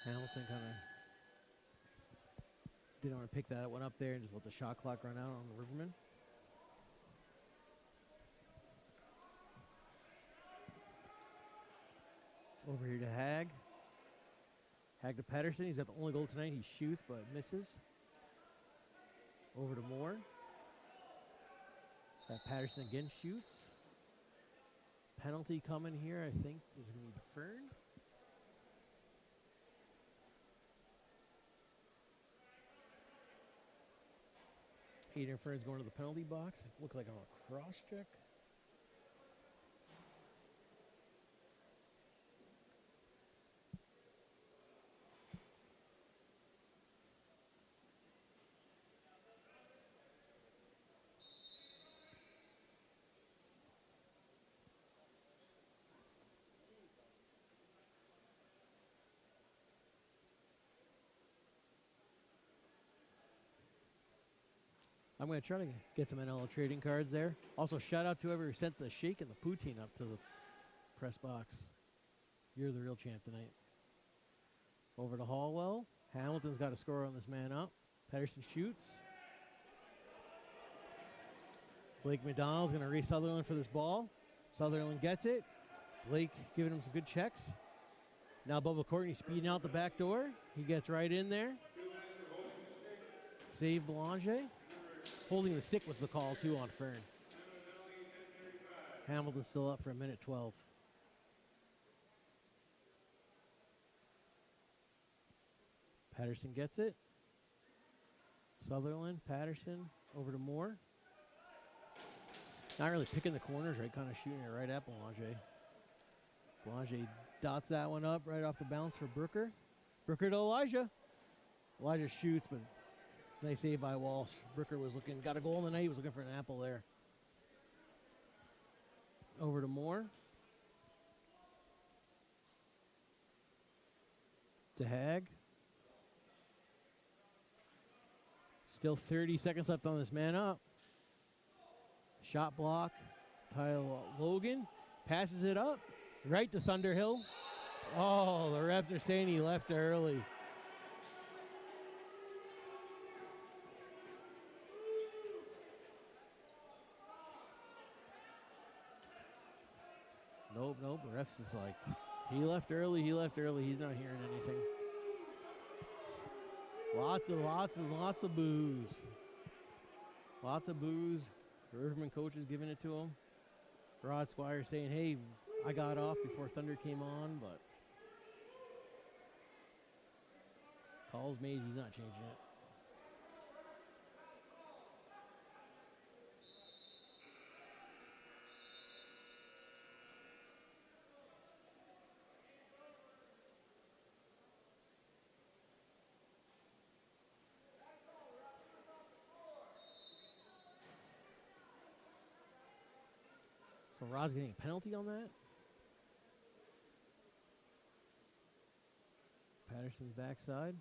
Hamilton kind of didn't want to pick that one up there and just let the shot clock run out on the Rivermen. Over here to Hag. Hag to Patterson. He's got the only goal tonight. He shoots but misses. Over to Moore. Patterson again shoots. Penalty coming here, I think, is going to be Fern. Aiden Fern's going to the penalty box. It looked like on a cross check. I'm going to try to get some NL trading cards there. Also, shout out to whoever sent the shake and the poutine up to the press box. You're the real champ tonight. Over to Hallwell. Hamilton's got to score on this man up. Patterson shoots. Blake McDonald's going to race Sutherland for this ball. Sutherland gets it. Blake giving him some good checks. Now Bubba Courtney speeding out the back door. He gets right in there. Save Belanger. Holding the stick was the call, too, on Fern. Hamilton's still up for a minute 12. Patterson gets it. Sutherland, Patterson, over to Moore. Not really picking the corners, right? Kind of shooting it right at Belanger. Belanger dots that one up right off the bounce for Brooker. Brooker to Elijah. Elijah shoots, but nice save by Walsh. Brooker was looking, got a goal in the night. He was looking for an apple there. Over to Moore. To Hag. Still 30 seconds left on this man up. Shot block. Tyler Logan passes it up right to Thunderhill. Oh, the refs are saying he left early. Nope. The refs is like, he left early. He's not hearing anything. Lots of booze. Lots of booze. The Riverman coach is giving it to him. Rod Squire saying, hey, I got off before Thunder came on, but call's made, he's not changing it. So Rod's getting a penalty on that. Patterson's backside.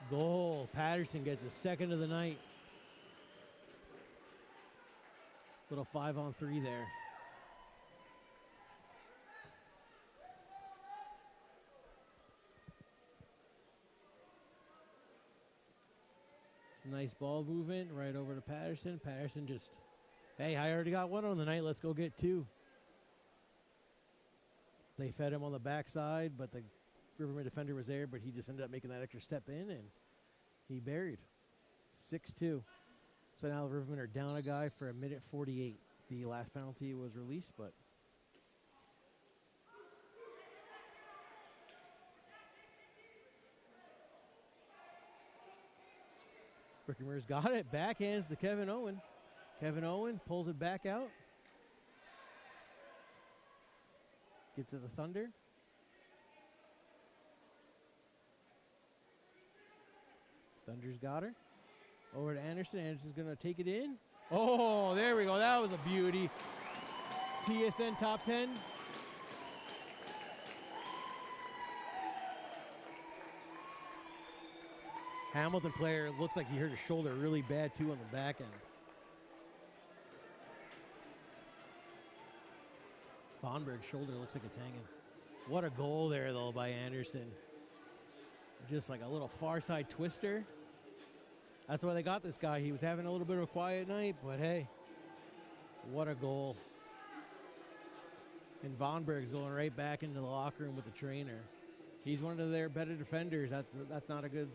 Goal. Patterson gets a second of the night. Little 5-on-3 there. Some nice ball movement right over to Patterson. Patterson just, hey, I already got one on the night. Let's go get two. They fed him on the backside, but the Riverman defender was there, but he just ended up making that extra step in, and he buried. 6-2. So now the Rivermen are down a guy for a minute 48. The last penalty was released, but Brickymer's got it. Backhands to Kevin Owen. Kevin Owen pulls it back out. Gets to the Thunder. Thunder's got her. Over to Anderson. Anderson's going to take it in. Oh, there we go. That was a beauty. TSN top 10. Hamilton player looks like he hurt his shoulder really bad too on the back end. Bonberg's shoulder looks like it's hanging. What a goal there though by Anderson. Just like a little far side twister. That's why they got this guy. He was having a little bit of a quiet night, but hey, what a goal. And Vonberg's going right back into the locker room with the trainer. He's one of their better defenders. That's not good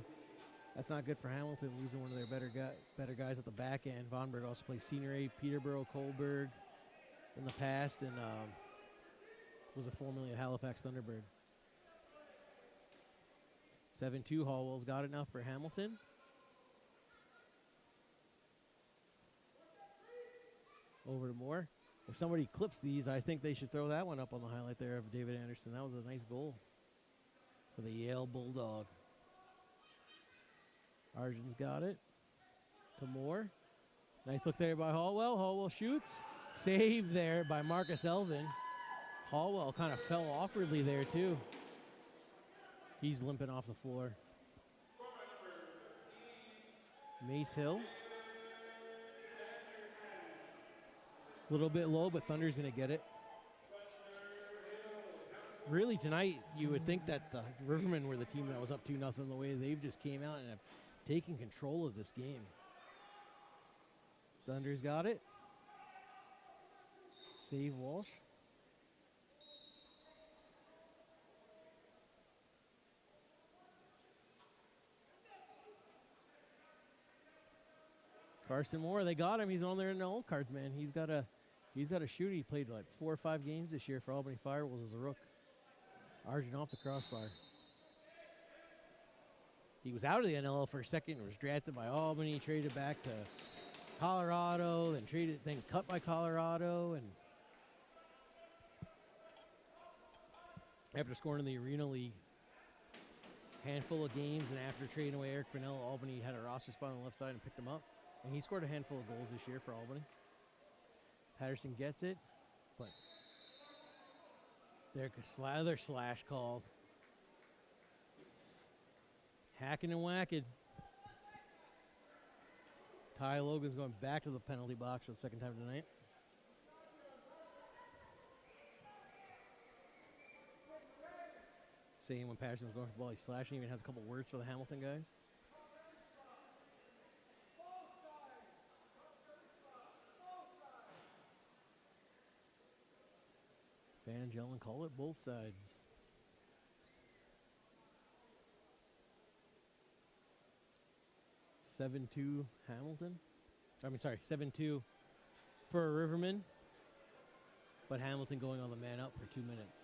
for Hamilton, losing one of their better guys at the back end. Vonberg also plays Senior A, Peterborough, Coburg in the past, and was a formerly at Halifax Thunderbird. 7-2, Hallwell's got it now for Hamilton. Over to Moore. If somebody clips these, I think they should throw that one up on the highlight there of David Anderson. That was a nice goal for the Yale Bulldog. Arjun's got it to Moore. Nice look there by Hallwell. Hallwell shoots. Save there by Marcus Elvin. Hallwell kind of fell awkwardly there too. He's limping off the floor. Mace Hill. A little bit low, but Thunder's going to get it. Really, tonight, you would think that the Rivermen were the team that was up 2-0 the way they've just came out and have taken control of this game. Thunder's got it. Save Walsh. Carson Moore, they got him. He's on there in the old cards, man. He's got a shoot. He played like 4 or 5 games this year for Albany Firewolves as a rook. Arjun off the crossbar. he was out of the NLL for a second, was drafted by Albany, traded back to Colorado, then cut by Colorado, and after scoring in the Arena League, handful of games, and after trading away Eric Fennell, Albany had a roster spot on the left side and picked him up. And he scored a handful of goals this year for Albany. Patterson gets it, but their slash called. Hacking and whacking. Ty Logan's going back to the penalty box for the second time tonight. Saying when Patterson was going for the ball, he's slashing. Even has a couple words for the Hamilton guys. Fan and gentlemen call it both sides. (7-2) Hamilton. 7-2 for Rivermen. But Hamilton going on the man up for 2 minutes.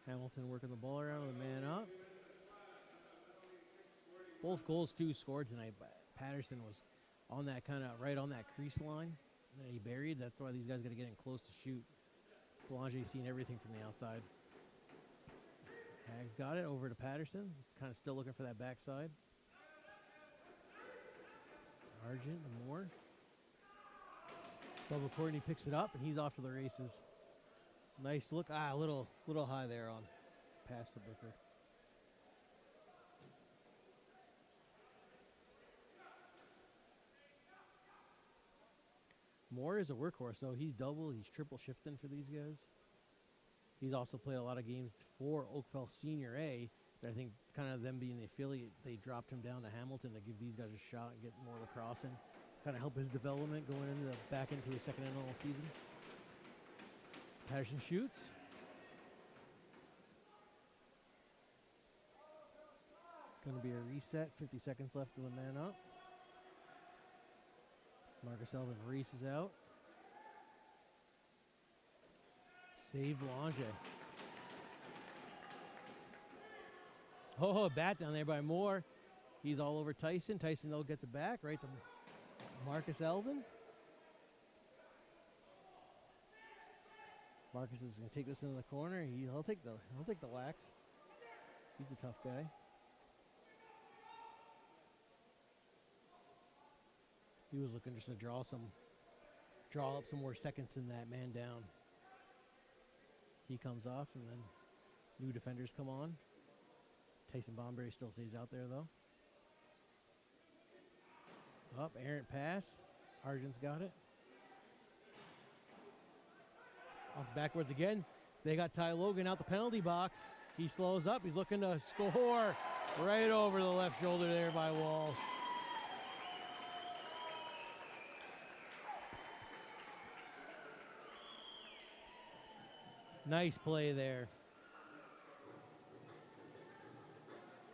Hamilton working the ball around with a man up. Both goals, too, scored tonight, but Patterson was on that right on that crease line that he buried. That's why these guys got to get in close to shoot. Boulanger's seen everything from the outside. Hags got it over to Patterson. Kind of still looking for that backside. Argent and Moore. Bubba Courtney picks it up, and he's off to the races. Nice look. A little high there on past the Booker. Moore is a workhorse, though. He's triple shifting for these guys. He's also played a lot of games for Oakville Senior A, but I think kind of them being the affiliate, they dropped him down to Hamilton to give these guys a shot and get more lacrosse in. Kind of help his development going back into his second NLL season. Patterson shoots. Going to be a reset. 50 seconds left with a man up. Marcus Elvin races out. Save Belanger. Oh, a bat down there by Moore. He's all over Tyson. Tyson, though, gets it back right to Marcus Elvin. Marcus is going to take this into the corner. He'll take the wax. He's a tough guy. He was looking just to draw up some more seconds in that man down. He comes off, and then new defenders come on. Tyson Bomberry still stays out there, though. Up, errant pass. Argent's got it. Off backwards again. They got Ty Logan out the penalty box. He slows up. He's looking to score right over the left shoulder there by Walsh. Nice play there.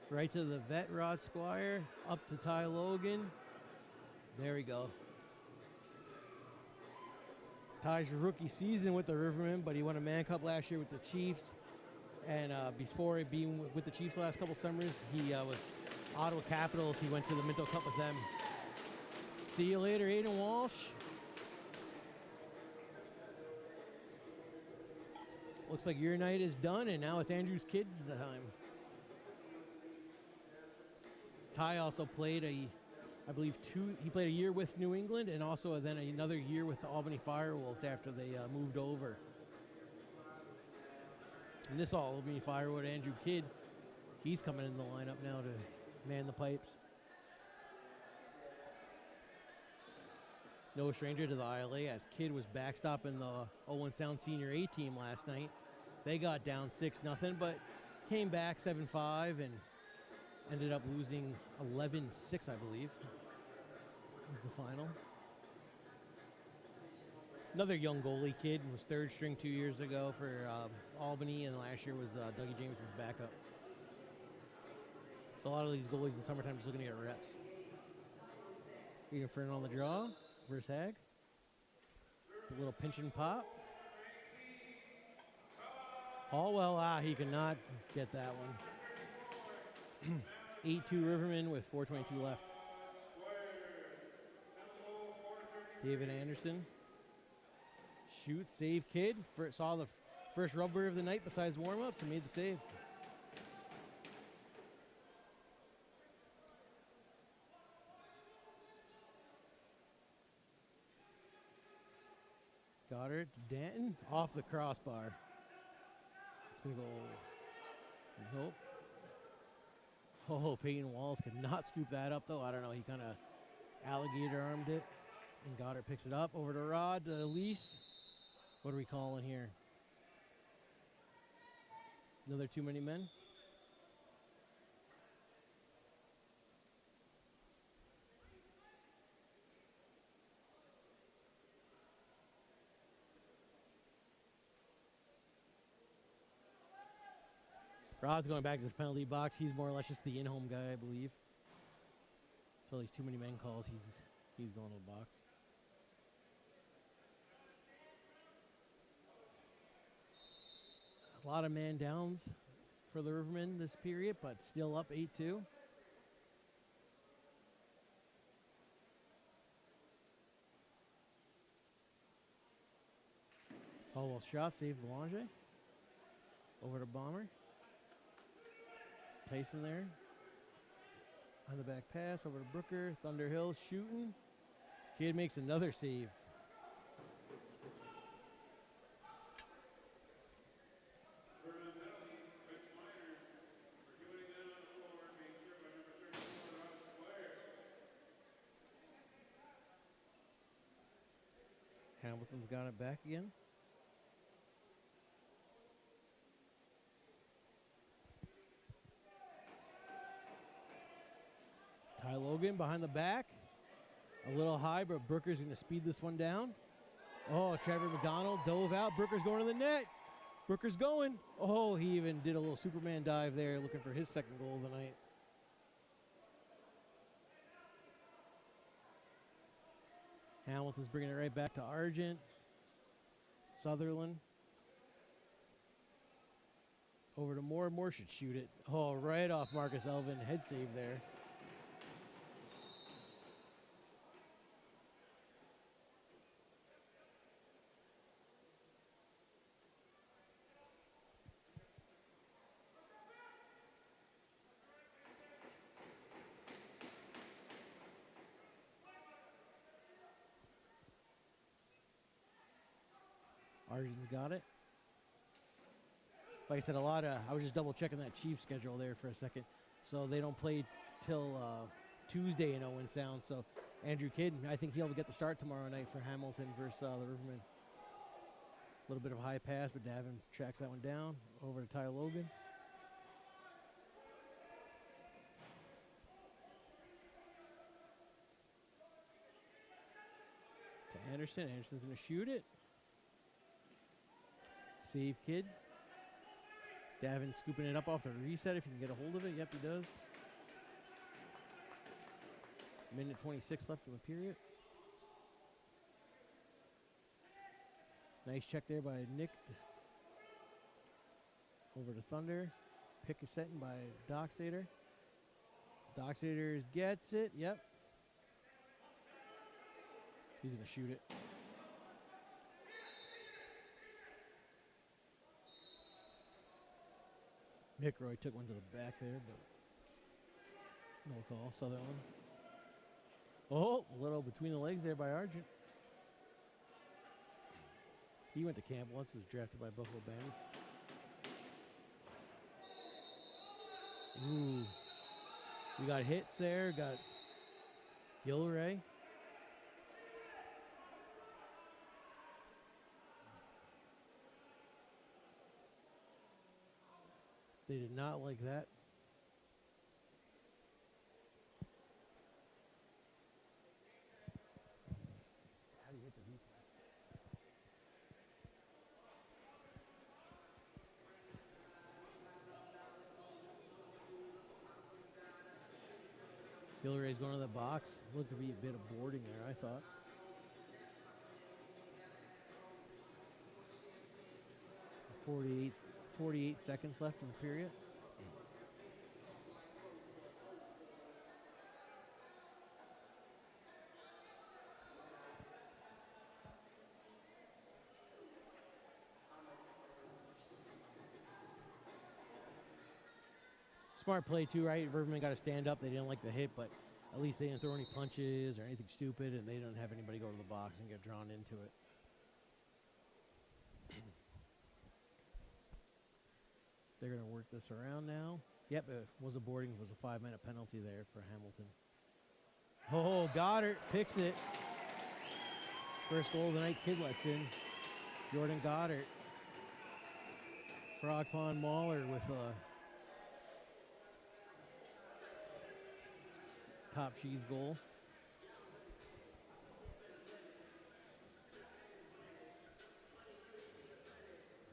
Right to the vet, Rod Squire. Up to Ty Logan. There we go. Ty's rookie season with the Rivermen, but he won a Man Cup last year with the Chiefs. And before being with the Chiefs the last couple summers, he was Ottawa Capitals. He went to the Minto Cup with them. See you later, Aiden Walsh. Looks like your night is done, and now it's Andrew's kids' time. Ty also played I believe he played a year with New England and also then another year with the Albany Firewolves after they moved over. And this Albany Firewood, Andrew Kidd, he's coming in the lineup now to man the pipes. No stranger to the ILA as Kidd was backstopping the Owen Sound Senior A team last night. They got down 6-0, but came back 7-5 and ended up losing 11-6, I believe, was the final. Another young goalie kid, was third string 2 years ago for Albany, and last year was Dougie Jameson's backup. So a lot of these goalies in the summertime just looking to get reps. Eden Fern on the draw versus Hag. A little pinch and pop. Hallwell, he could not get that one. 8-2 Rivermen with 4:22 left. David Anderson. Shoot, save kid. Saw the first rubber of the night besides warm-ups and made the save. Goddard, Danton, off the crossbar. It's going to go, nope. Oh, Peyton Walls could not scoop that up, though. I don't know, he kind of alligator armed it. And Goddard picks it up over to Rod, to Elise. What are we calling here? Another too many men? Rod's going back to the penalty box. He's more or less just the in-home guy, I believe. Until these too many men calls, he's going to the box. A lot of man downs for the Rivermen this period, but still up 8-2. Oh, well, shot saved Boulanger. Over to Bomber. Tyson there. On the back pass, over to Brooker. Thunderhill shooting. Kid makes another save. Hamilton's got it back again. Ty Logan behind the back. A little high, but Brooker's going to speed this one down. Oh, Trevor McDonald dove out. Brooker's going to the net. Brooker's going. Oh, he even did a little Superman dive there, looking for his second goal of the night. Hamilton's bringing it right back to Argent. Sutherland. Over to Moore. Moore should shoot it. Oh, right off Marcus Elvin. Head save there. Argent's got it. Like I said, I was just double checking that Chiefs schedule there for a second. So they don't play till Tuesday in Owen Sound. So Andrew Kidd, I think he'll get the start tomorrow night for Hamilton versus the Rivermen. A little bit of a high pass, but Davin tracks that one down. Over to Ty Logan. To Anderson. Anderson's going to shoot it. Save kid. Davin scooping it up off the reset if he can get a hold of it. Yep, he does. Minute 26 left in the period. Nice check there by Nick. Over to Thunder. Pick is setting by Dockstader. Dockstader gets it. Yep. He's going to shoot it. Mick Roy took one to the back there, but no call. Sutherland. Oh, a little between the legs there by Argent. He went to camp once, was drafted by Buffalo Bandits. Ooh. We got hits there, got Gilray. They did not like that. How do you hit the V flat? Gilray's going to the box. Looked to be a bit of boarding there, I thought. 48 seconds left in the period. Smart play too, right? Riverman got to stand up. They didn't like the hit, but at least they didn't throw any punches or anything stupid, and they didn't have anybody go to the box and get drawn into it. They're going to work this around now. Yep, it was a boarding. It was a 5-minute penalty there for Hamilton. Oh, Goddard picks it. First goal of the night, kid lets in. Jordan Goddard. Frog Pond Mauler with a top cheese goal.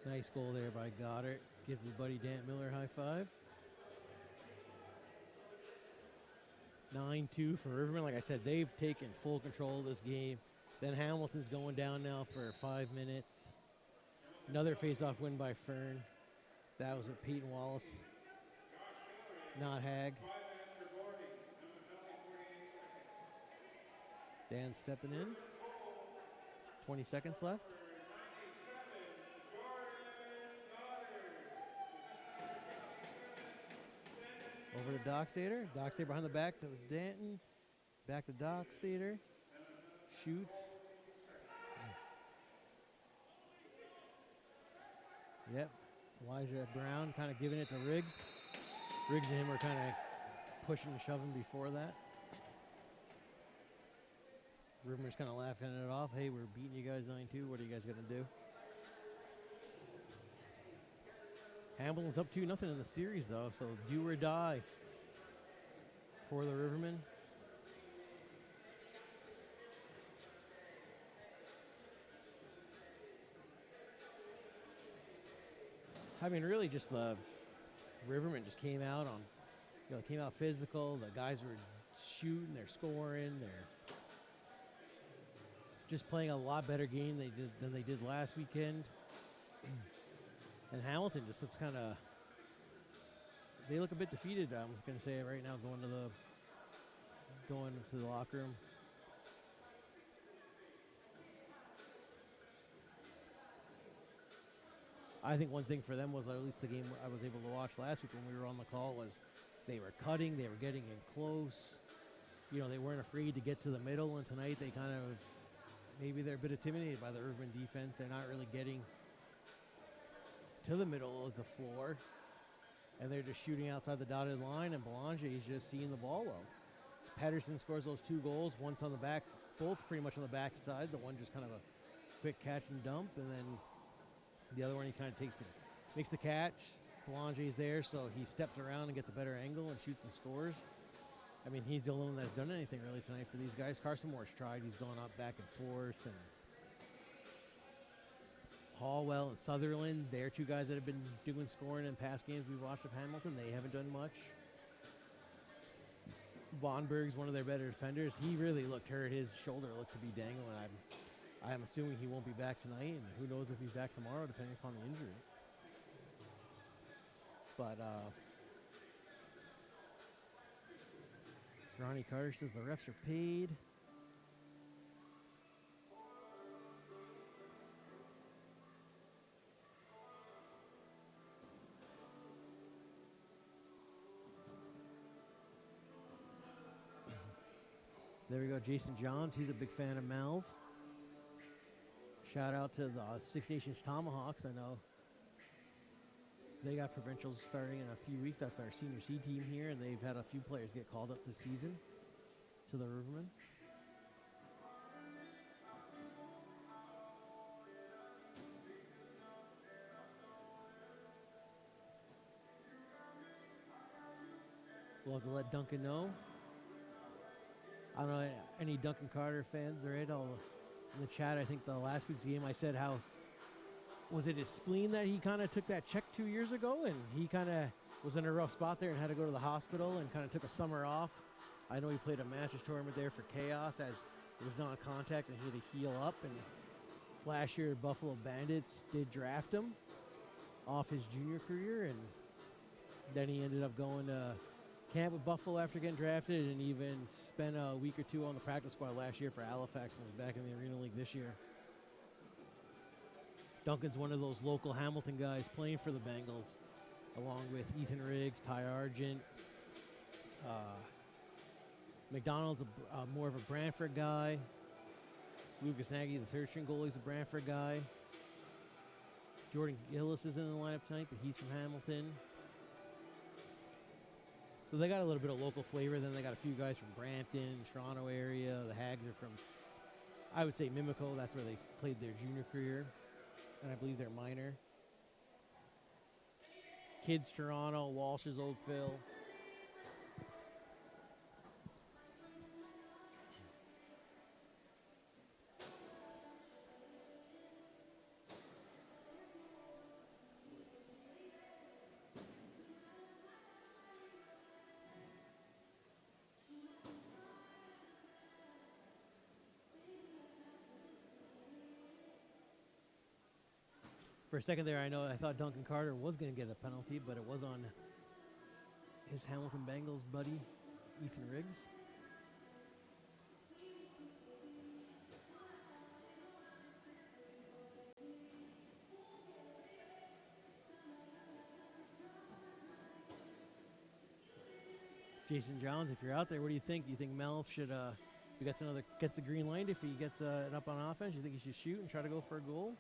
Nice goal there by Goddard. Gives his buddy Dan Miller a high five. 9-2 for Riverman. Like I said, they've taken full control of this game. Then Hamilton's going down now for 5 minutes. Another face-off win by Fern. That was with Peyton Wallace, not Hag. Dan stepping in. 20 seconds left. Over to Dockstader. Dockstader behind the back to Danton. Back to Dockstader. Shoots. Yep. Elijah Brown kind of giving it to Riggs. Riggs and him were kind of pushing and shoving before that. Riverman's kind of laughing it off. Hey, we're beating you guys 9-2. What are you guys going to do? Hamilton's up 2-0 in the series, though, so do or die for the Rivermen. I mean, really, just the Rivermen just came out on, came out physical. The guys were shooting, they're scoring, they're just playing a lot better game than they did last weekend. And Hamilton just looks kind of, they look a bit defeated. I'm just going to say it right now, going to the locker room. I think one thing for them was, at least the game I was able to watch last week when we were on the call, was they were cutting, they were getting in close. They weren't afraid to get to the middle, and tonight they kind of, maybe they're a bit intimidated by the Riverman defense. They're not really getting to the middle of the floor, and they're just shooting outside the dotted line, and Belanger is just seeing the ball well. Pedersen scores those 2 goals, once on the back, both pretty much on the back side. The one just kind of a quick catch and dump, and then the other one he kind of makes the catch. Belanger's there, so he steps around and gets a better angle and shoots and scores. I mean, he's the only one that's done anything really tonight for these guys. Carson Moore's tried. He's gone up back and forth, and Hallwell and Sutherland, they're 2 guys that have been doing scoring in past games we've watched of Hamilton. They haven't done much. Vonberg's one of their better defenders. He really looked hurt. His shoulder looked to be dangling. I'm assuming he won't be back tonight, and who knows if he's back tomorrow, depending upon the injury. But Ronnie Carter says the refs are paid. There we go, Jason Johns. He's a big fan of Malv. Shout out to the Six Nations Tomahawks. I know they got provincials starting in a few weeks. That's our senior C team here, and they've had a few players get called up this season to the Rivermen. We'll have to let Duncan know. I don't know any Duncan Carter fans, right? In the chat, I think the last week's game I said how, was it his spleen that he kind of took that check 2 years ago, and he kind of was in a rough spot there and had to go to the hospital and kind of took a summer off. I know he played a Masters tournament there for Chaos as it was non-contact and he had to heal up, and last year Buffalo Bandits did draft him off his junior career, and then he ended up going to camp with Buffalo after getting drafted and even spent a week or two on the practice squad last year for Halifax and was back in the Arena League this year. Duncan's one of those local Hamilton guys playing for the Bengals, along with Ethan Riggs, Ty Argent. McDonald's more of a Brantford guy. Lucas Nagy, the third string goalie, is a Brantford guy. Jordan Gillis is in the lineup tonight, but he's from Hamilton. So they got a little bit of local flavor. Then they got a few guys from Brampton, Toronto area. The Hags are from, I would say, Mimico. That's where they played their junior career. And I believe they're minor. Kids, Toronto. Walsh's Oakville. For a second there, I thought Duncan Carter was going to get a penalty, but it was on his Hamilton Bengals buddy, Ethan Riggs. Jason Johns, if you're out there, what do you think? Do you think Melf should, if he gets the green light, if he gets it up on offense, do you think he should shoot and try to go for a goal?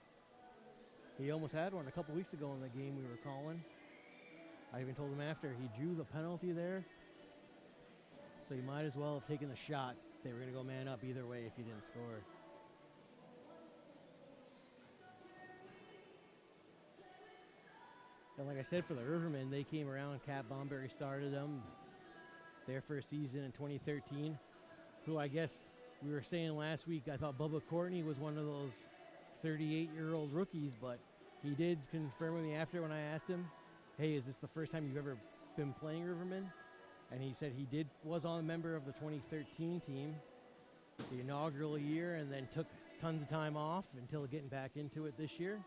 He almost had one a couple weeks ago in the game we were calling. I even told him after he drew the penalty there. So you might as well have taken the shot. They were going to go man up either way if he didn't score. And like I said, for the Rivermen, they came around. Cat Bomberry started them their first season in 2013. Who I guess we were saying last week, I thought Bubba Courtney was one of those 38-year-old rookies, but he did confirm with me after when I asked him, hey, is this the first time you've ever been playing Riverman? And he said he was a member of the 2013 team, the inaugural year, and then took tons of time off until getting back into it this year.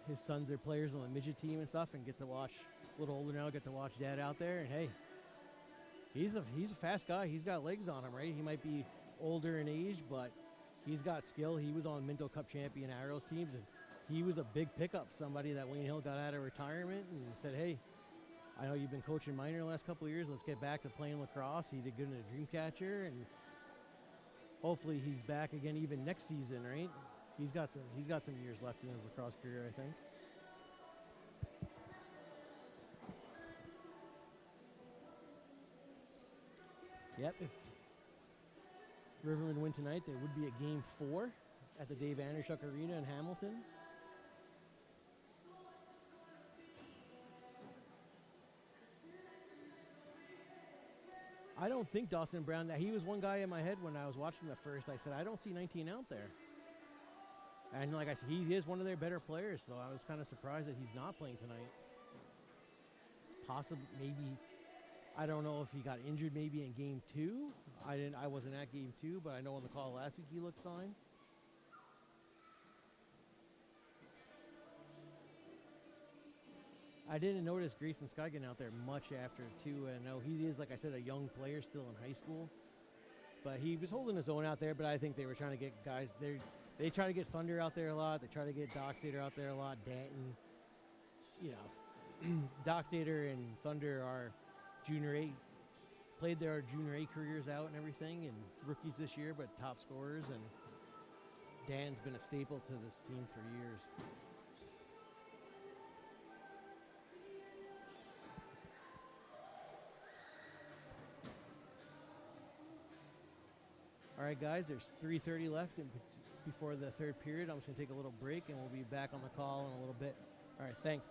His sons are players on the midget team and stuff, and get to watch, a little older now, get to watch Dad out there. And hey, he's a fast guy. He's got legs on him, right? He might be older in age, but he's got skill. He was on Minto Cup champion Arrows teams, and he was a big pickup, somebody that Wayne Hill got out of retirement and said, hey, I know you've been coaching minor the last couple of years. Let's get back to playing lacrosse. He did good in a Dreamcatcher, and hopefully he's back again even next season, right? He's got some years left in his lacrosse career, I think. Yep, if Rivermen win tonight, there would be a Game 4 at the Dave Anderchuk Arena in Hamilton. I don't think Dawson Brown, he was one guy in my head when I was watching the first. I said, I don't see 19 out there. And like I said, he is one of their better players, so I was kind of surprised that he's not playing tonight. Possibly, maybe, I don't know if he got injured maybe in Game 2. I wasn't at Game 2, but I know on the call last week he looked fine. I didn't notice Grayson Skygan out there much after, too. I know he is, like I said, a young player still in high school. But he was holding his own out there, but I think they were trying to get guys. They try to get Thunder out there a lot. They try to get Dockstader out there a lot. Danton, you know, Dockstader and Thunder are junior A, played their junior A careers out and everything, and rookies this year, but top scorers. And Dan's been a staple to this team for years. All right, guys, there's 3:30 left before the third period. I'm just going to take a little break, and we'll be back on the call in a little bit. All right, thanks.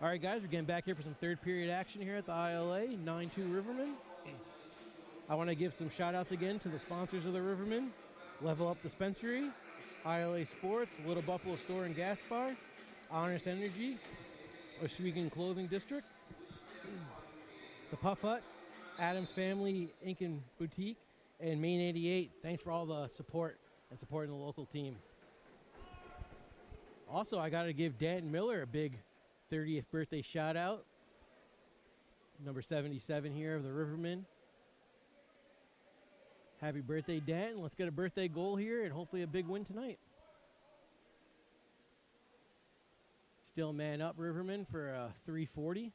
All right, guys, we're getting back here for some third period action here at the ILA, 9-2 Rivermen. I want to give some shout-outs again to the sponsors of the Rivermen, Level Up Dispensary, ILA Sports, Little Buffalo Store and Gas Bar, Honest Energy, Oswego Clothing District, the Puff Hut, Adams Family Ink and Boutique, and Main 88. Thanks for all the support and supporting the local team. Also, I got to give Danton Miller a big 30th birthday shout out. Number 77 here of the Rivermen. Happy birthday, Danton. Let's get a birthday goal here and hopefully a big win tonight. Still man up, Rivermen, for a 340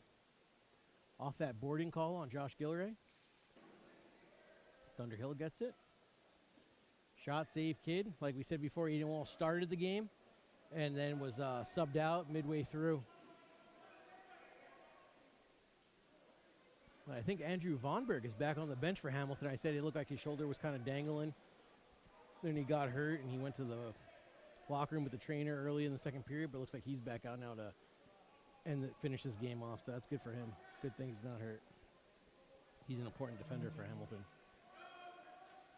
off that boarding call on Josh Gilray. Thunderhill gets it. Shot save kid. Like we said before, Eden Wall started the game and then was subbed out midway through. I think Andrew Vonberg is back on the bench for Hamilton. I said it looked like his shoulder was kind of dangling. Then he got hurt and he went to the locker room with the trainer early in the second period, but it looks like he's back out now to finish this game off, so that's good for him. Good thing he's not hurt. He's an important defender for Hamilton.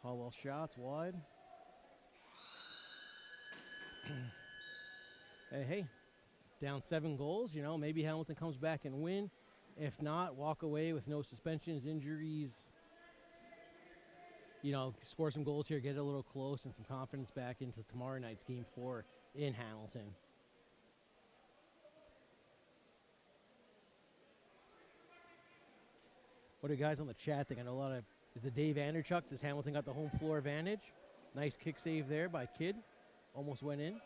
Hallwell shots wide. Hey, down 7 goals. You know, maybe Hamilton comes back and win. If not, walk away with no suspensions, injuries. You know, score some goals here, get a little close, and some confidence back into tomorrow night's Game 4 in Hamilton. What do you guys on the chat think? I know a lot of... Is the Dave Anderchuk? Does Hamilton got the home floor advantage? Nice kick save there by Kidd. Almost went in. Do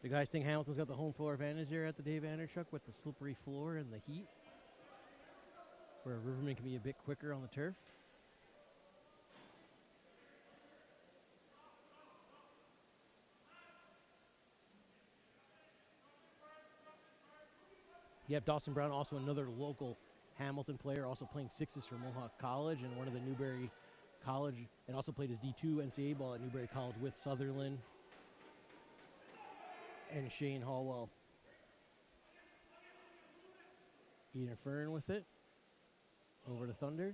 you guys think Hamilton's got the home floor advantage there at the Dave Anderchuk with the slippery floor and the heat? Where Riverman can be a bit quicker on the turf. Yep, Dawson Brown, also another local Hamilton player, also playing sixes for Mohawk College and one of the Newberry College, and also played his D2 NCAA ball at Newberry College with Sutherland and Shane Hallwell. Eden Fern with it. Over to Thunder.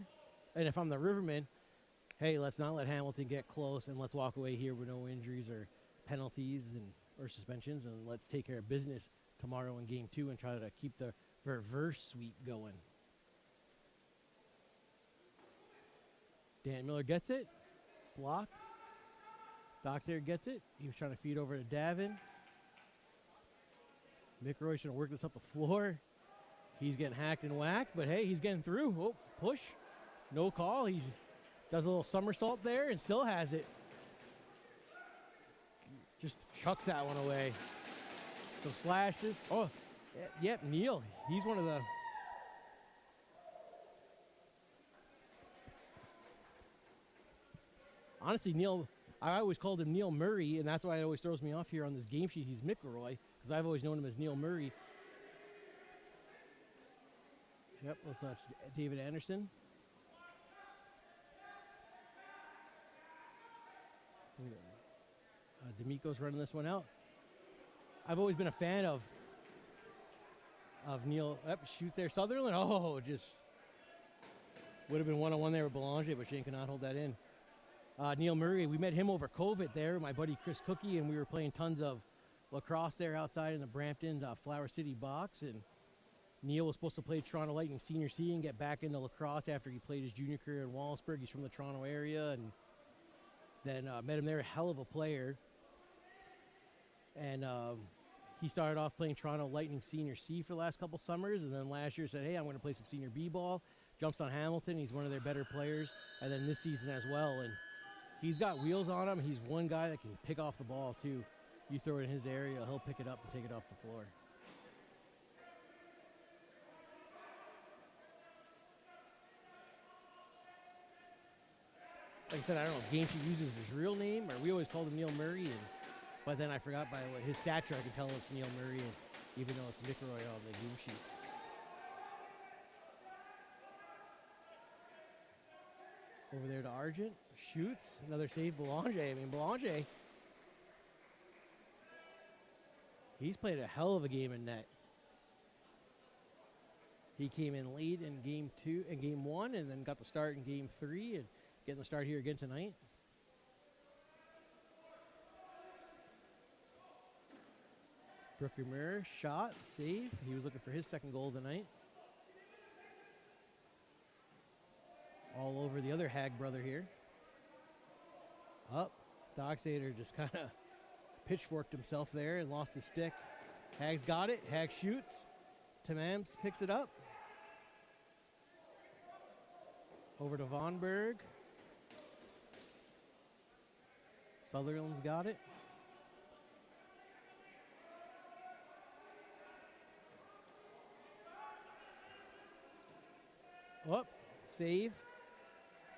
And if I'm the Riverman, hey, let's not let Hamilton get close and let's walk away here with no injuries or penalties or suspensions, and let's take care of business tomorrow in Game 2 and try to keep the reverse sweep going. Dan Miller gets it. Blocked. Doxair gets it. He was trying to feed over to Davin. McRoy's trying to work this up the floor. He's getting hacked and whacked, but hey, he's getting through. Oh, push. No call. He does a little somersault there and still has it. Just chucks that one away. Some slashes. Oh, yep, Neil. He's one of the... Honestly, Neil, I always called him Neil Murray, and that's why it always throws me off here on this game sheet. He's McElroy, because I've always known him as Neil Murray. Yep, let's watch David Anderson. D'Amico's running this one out. I've always been a fan of Neil. Yep, shoots there. Sutherland. Oh, just would have been one-on-one there with Belanger, but Shane cannot hold that in. Neil Murray, we met him over COVID there, my buddy Chris Cookie, and we were playing tons of lacrosse there outside in the Brampton Flower City box, and Neil was supposed to play Toronto Lightning Senior C and get back into lacrosse after he played his junior career in Wallaceburg. He's from the Toronto area, and then met him there, a hell of a player. And he started off playing Toronto Lightning Senior C for the last couple summers, and then last year said, hey, I'm going to play some Senior B ball. Jumps on Hamilton. He's one of their better players. And then this season as well. And he's got wheels on him. He's one guy that can pick off the ball, too. You throw it in his area, he'll pick it up and take it off the floor. Like I said, I don't know if Game Sheet uses his real name, or we always called him Neil Murray, but then I forgot by his stature, I can tell it's Neil Murray, even though it's McElroy on the Game Sheet. Over there to Argent, shoots, another save, Belanger. I mean, Belanger, he's played a hell of a game in net. He came in late in game 1, and then got the start in game 3, and getting the start here again tonight. Brooker Mirror, shot, save. He was looking for his second goal tonight. All over the other Hag brother here. Up. Docksader just kind of pitchforked himself there and lost his stick. Hag's got it. Hag shoots. Tamams picks it up. Over to Vonberg. Sutherland's got it. Up, save.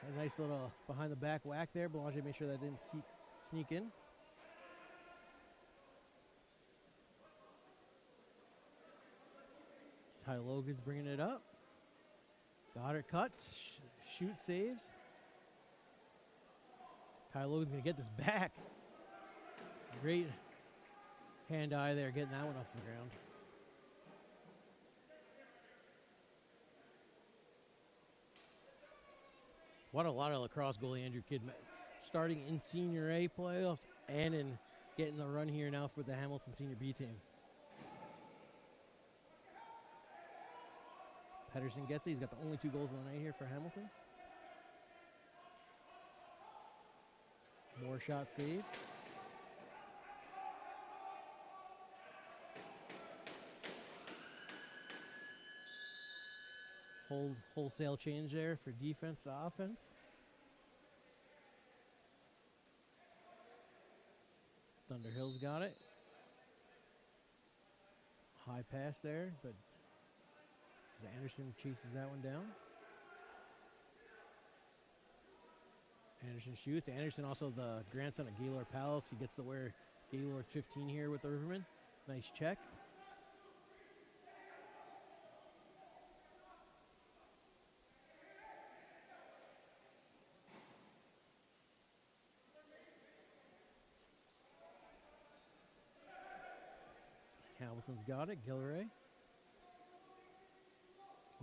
A nice little behind the back whack there. Belanger made sure that didn't sneak in. Ty Logan's bringing it up. Goddard cuts, shoot, saves. Ty Logan's going to get this back. Great hand-eye there, getting that one off the ground. What a lot of lacrosse goalie Andrew Kidd, starting in Senior A playoffs and in getting the run here now for the Hamilton Senior B team. Pedersen gets it. He's got the only 2 goals of the night here for Hamilton. More shot save. Wholesale change there for defense to offense. Thunderhill's got it. High pass there, but Anderson chases that one down. Anderson shoots. Anderson also the grandson of Gaylord Palace. He gets to wear Gaylord's 15 here with the Rivermen. Nice check. Hamilton's got it. Gilray.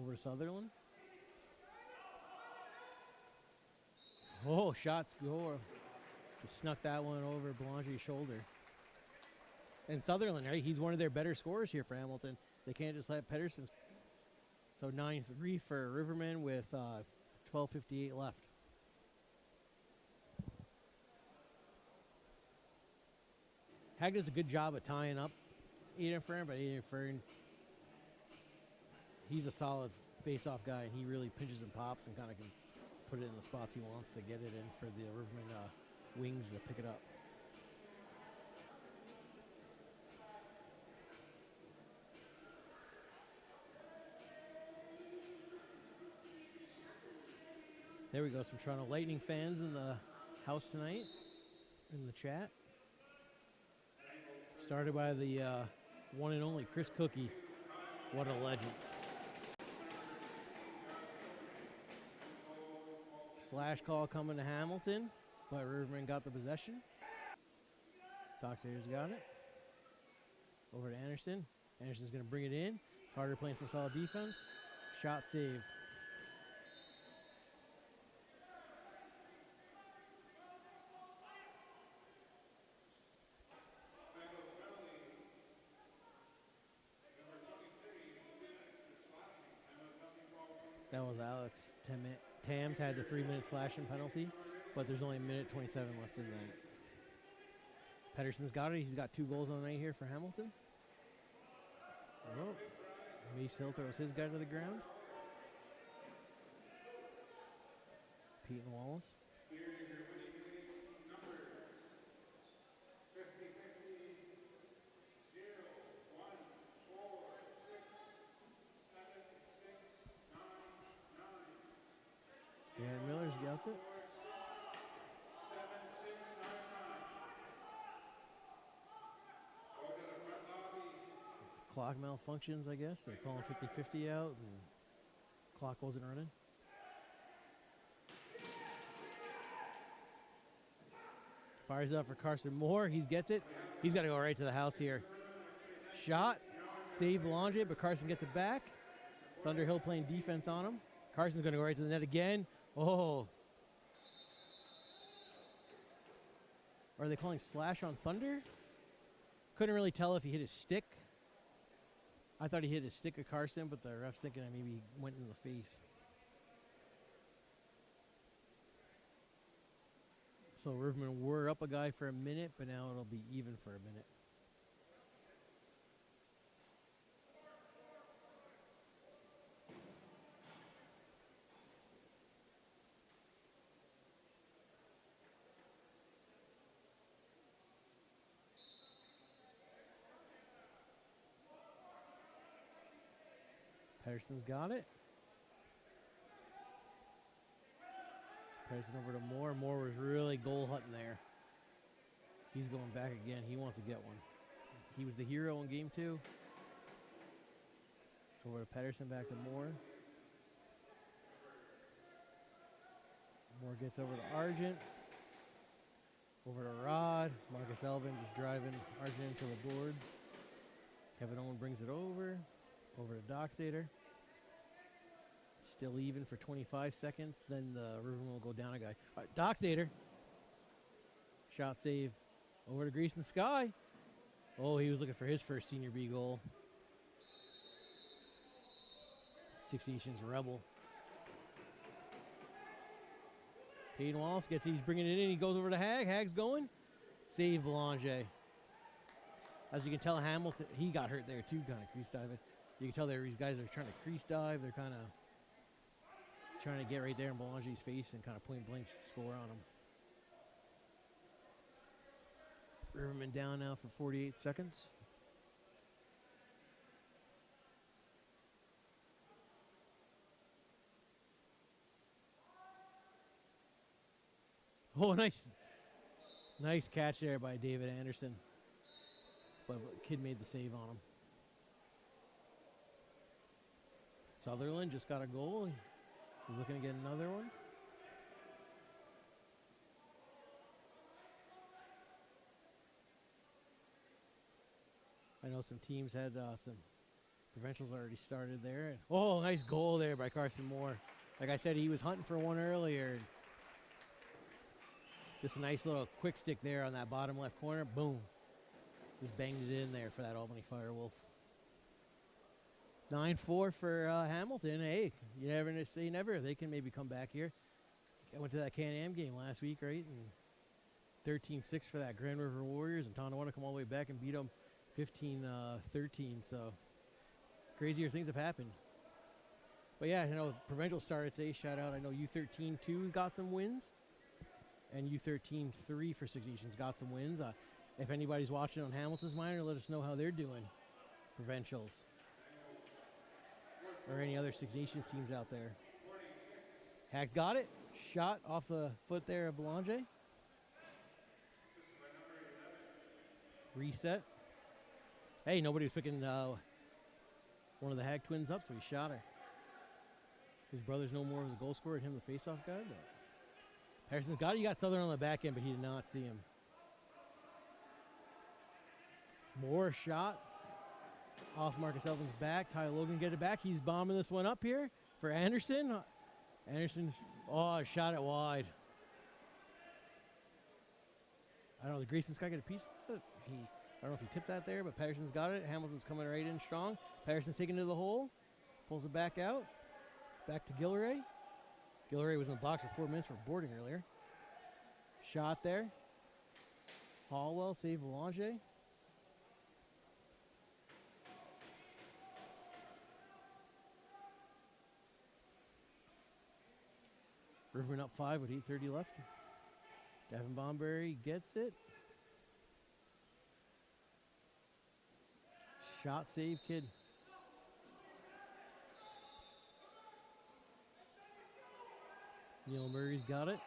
Over to Sutherland. Oh, shots go. Just snuck that one over Belanger's shoulder. And Sutherland, right? He's one of their better scorers here for Hamilton. They can't just let Pedersen. So 9-3 for Rivermen with 12:58 left. Hag does a good job of tying up Aiden Fern, but Aiden Fern, he's a solid face-off guy, and he really pinches and pops and kind of can put it in the spots he wants to get it in for the Riverman wings to pick it up. There we go, some Toronto Lightning fans in the house tonight, in the chat. Started by the one and only Chris Cookie. What a legend. Slash call coming to Hamilton, but Riverman got the possession. Docksader's got it. Over to Anderson. Anderson's going to bring it in. Carter playing some solid defense. Shot save. That was Alex. Tams had the 3-minute slashing penalty, but there's only a minute 27 left in that. Pedersen's got it. He's got 2 goals on the night here for Hamilton. Oh, Mace Hill throws his guy to the ground. Pete and Wallace. Dan Miller's got it. Clock malfunctions, I guess. They're calling 50-50 out, and clock wasn't running. Fires up for Carson Moore. He gets it. He's got to go right to the house here. Shot. Save Belanger, but Carson gets it back. Thunderhill playing defense on him. Carson's going to go right to the net again. Oh. Are they calling slash on Thunder? Couldn't really tell if he hit his stick. I thought he hit his stick of Carson, but the ref's thinking that maybe he went in the face. So Rivermen were up a guy for a minute, but now it'll be even for a minute. Patterson's got it. Patterson over to Moore. Moore was really goal hunting there. He's going back again. He wants to get one. He was the hero in game 2. Over to Patterson, back to Moore. Moore gets over to Argent. Over to Rod. Marcus Elvin just driving Argent into the boards. Kevin Owen brings it over. Over to Dockstader. Still even for 25 seconds. Then the Riverman will go down a guy. Dockstader. Shot save. Over to Grease and Sky. Oh, he was looking for his first Senior B goal. Six Nations Rebel. Peyton Wallace gets it. He's bringing it in. He goes over to Hag. Hag's going. Save Belanger. As you can tell, Hamilton, he got hurt there too, kind of crease diving. You can tell these guys are trying to crease dive. They're kind of trying to get right there in Belanger's face and kind of point blank score on him. Riverman down now for 48 seconds. Oh, nice. Nice catch there by David Anderson. But the kid made the save on him. Sutherland just got a goal. He's looking to get another one. I know some teams had some provincials already started there. Oh, nice goal there by Carson Moore. Like I said, he was hunting for one earlier. Just a nice little quick stick there on that bottom left corner. Boom. Just banged it in there for that Albany Firewolf. 9-4 for Hamilton. Hey, you never say never. They can maybe come back here. I went to that Can-Am game last week, right? And 13-6 for that Grand River Warriors. And Tonawanda come all the way back and beat them 15-13. So crazier things have happened. But yeah, you know, provincial started today. Shout out. I know U13-2 got some wins. And U13-3 for Six Nations got some wins. If anybody's watching on Hamilton's minor, let us know how they're doing. Provincials. Or any other Six Nations teams out there. Hag's got it. Shot off the foot there of Belanger. Reset. Hey, nobody was picking one of the Hag twins up, so he shot her. His brother's no more as a goal scorer and him the face-off guy. But Harrison's got it. You got Southern on the back end, but he did not see him. More shots off Marcus Elvin's back. Ty Logan get it back. He's bombing this one up here for Anderson. Anderson's, shot it wide. I don't know, the Grayson's guy get a piece of it. I don't know if he tipped that there, but Patterson's got it. Hamilton's coming right in strong. Patterson's taking it to the hole. Pulls it back out. Back to Gilray. Gilray was in the box for 4 minutes for boarding earlier. Shot there. Hallwell save Belanger. Riverman up 5 with 8:30 left. Devin Bomberry gets it. Shot save, kid. Neil Murray's got it.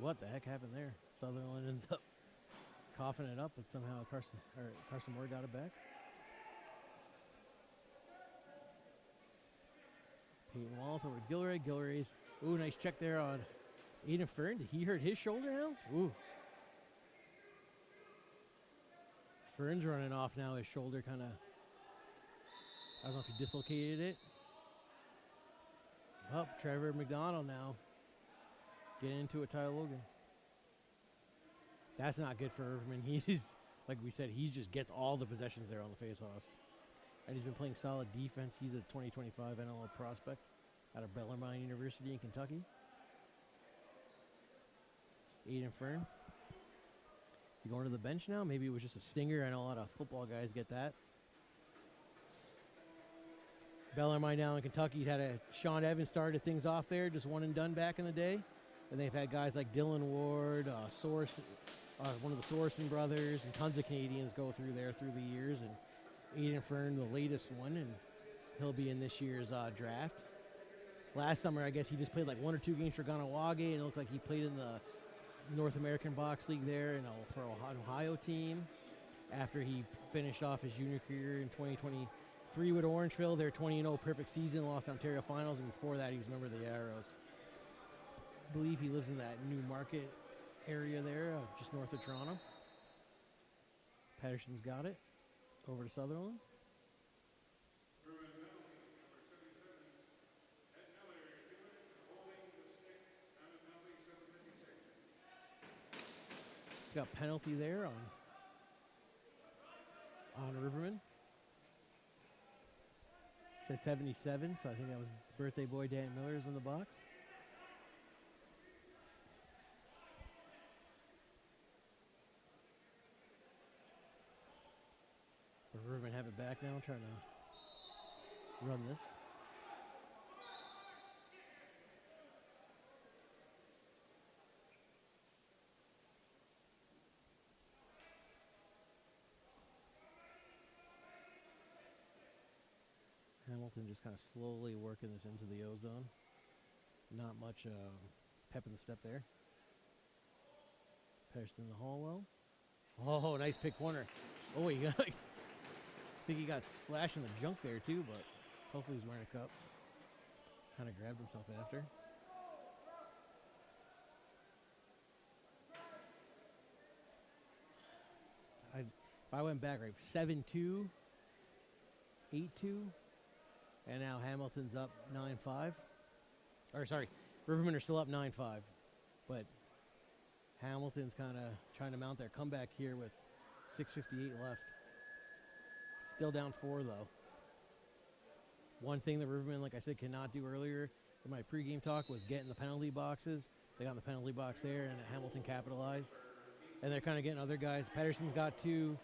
What the heck happened there? Sutherland ends up coughing it up, but somehow Carson Moore got it back. Peyton Wallace over to Gilray. Gilray's, ooh, nice check there on Aiden Fern. Did he hurt his shoulder now? Ooh. Fern's running off now. His shoulder kind of, I don't know if he dislocated it. Oh, Trevor McDonald now getting into it, Tyler Logan. That's not good for Riverman. He's, like we said, he just gets all the possessions there on the faceoffs. And he's been playing solid defense. He's a 2025 NLL prospect out of Bellarmine University in Kentucky. Aiden Fern. Is he going to the bench now? Maybe it was just a stinger. I know a lot of football guys get that. Bellarmine down in Kentucky had a Sean Evans started things off there, just one and done back in the day. And they've had guys like Dylan Ward, one of the Sorensen brothers, and tons of Canadians go through there through the years. And Aiden Fern, the latest one, and he'll be in this year's draft. Last summer, I guess he just played like 1 or 2 games for Ganawage, and it looked like he played in the North American Box League there for an Ohio team. After he finished off his junior career in 2023 with Orangeville, their 20-0 perfect season, lost Ontario Finals, and before that he was a member of the Arrows. I believe he lives in that New Market area there, just north of Toronto. Patterson's got it. Over to Sutherland. He's got penalty there on Riverman. Said 77, so I think that was birthday boy Dan Miller's in the box. Riverman have it back now, trying to run this. Hamilton just kind of slowly working this into the O-zone. Not much pep in the step there. Patterson in the Hallwell. Oh, nice pick corner. Oh, he got, I think he got slashed in the junk there too, but hopefully he's wearing a cup. Kind of grabbed himself after. If I went back right, 7-2, 8-2, and now Hamilton's up 9-5. Or sorry, Rivermen are still up 9-5, but Hamilton's kind of trying to mount their comeback here with 6:58 left. Still down 4 though. One thing that Rivermen, like I said, cannot do earlier in my pregame talk was get in the penalty boxes. They got in the penalty box there, and Hamilton capitalized. And they're kind of getting other guys. Patterson's got 2.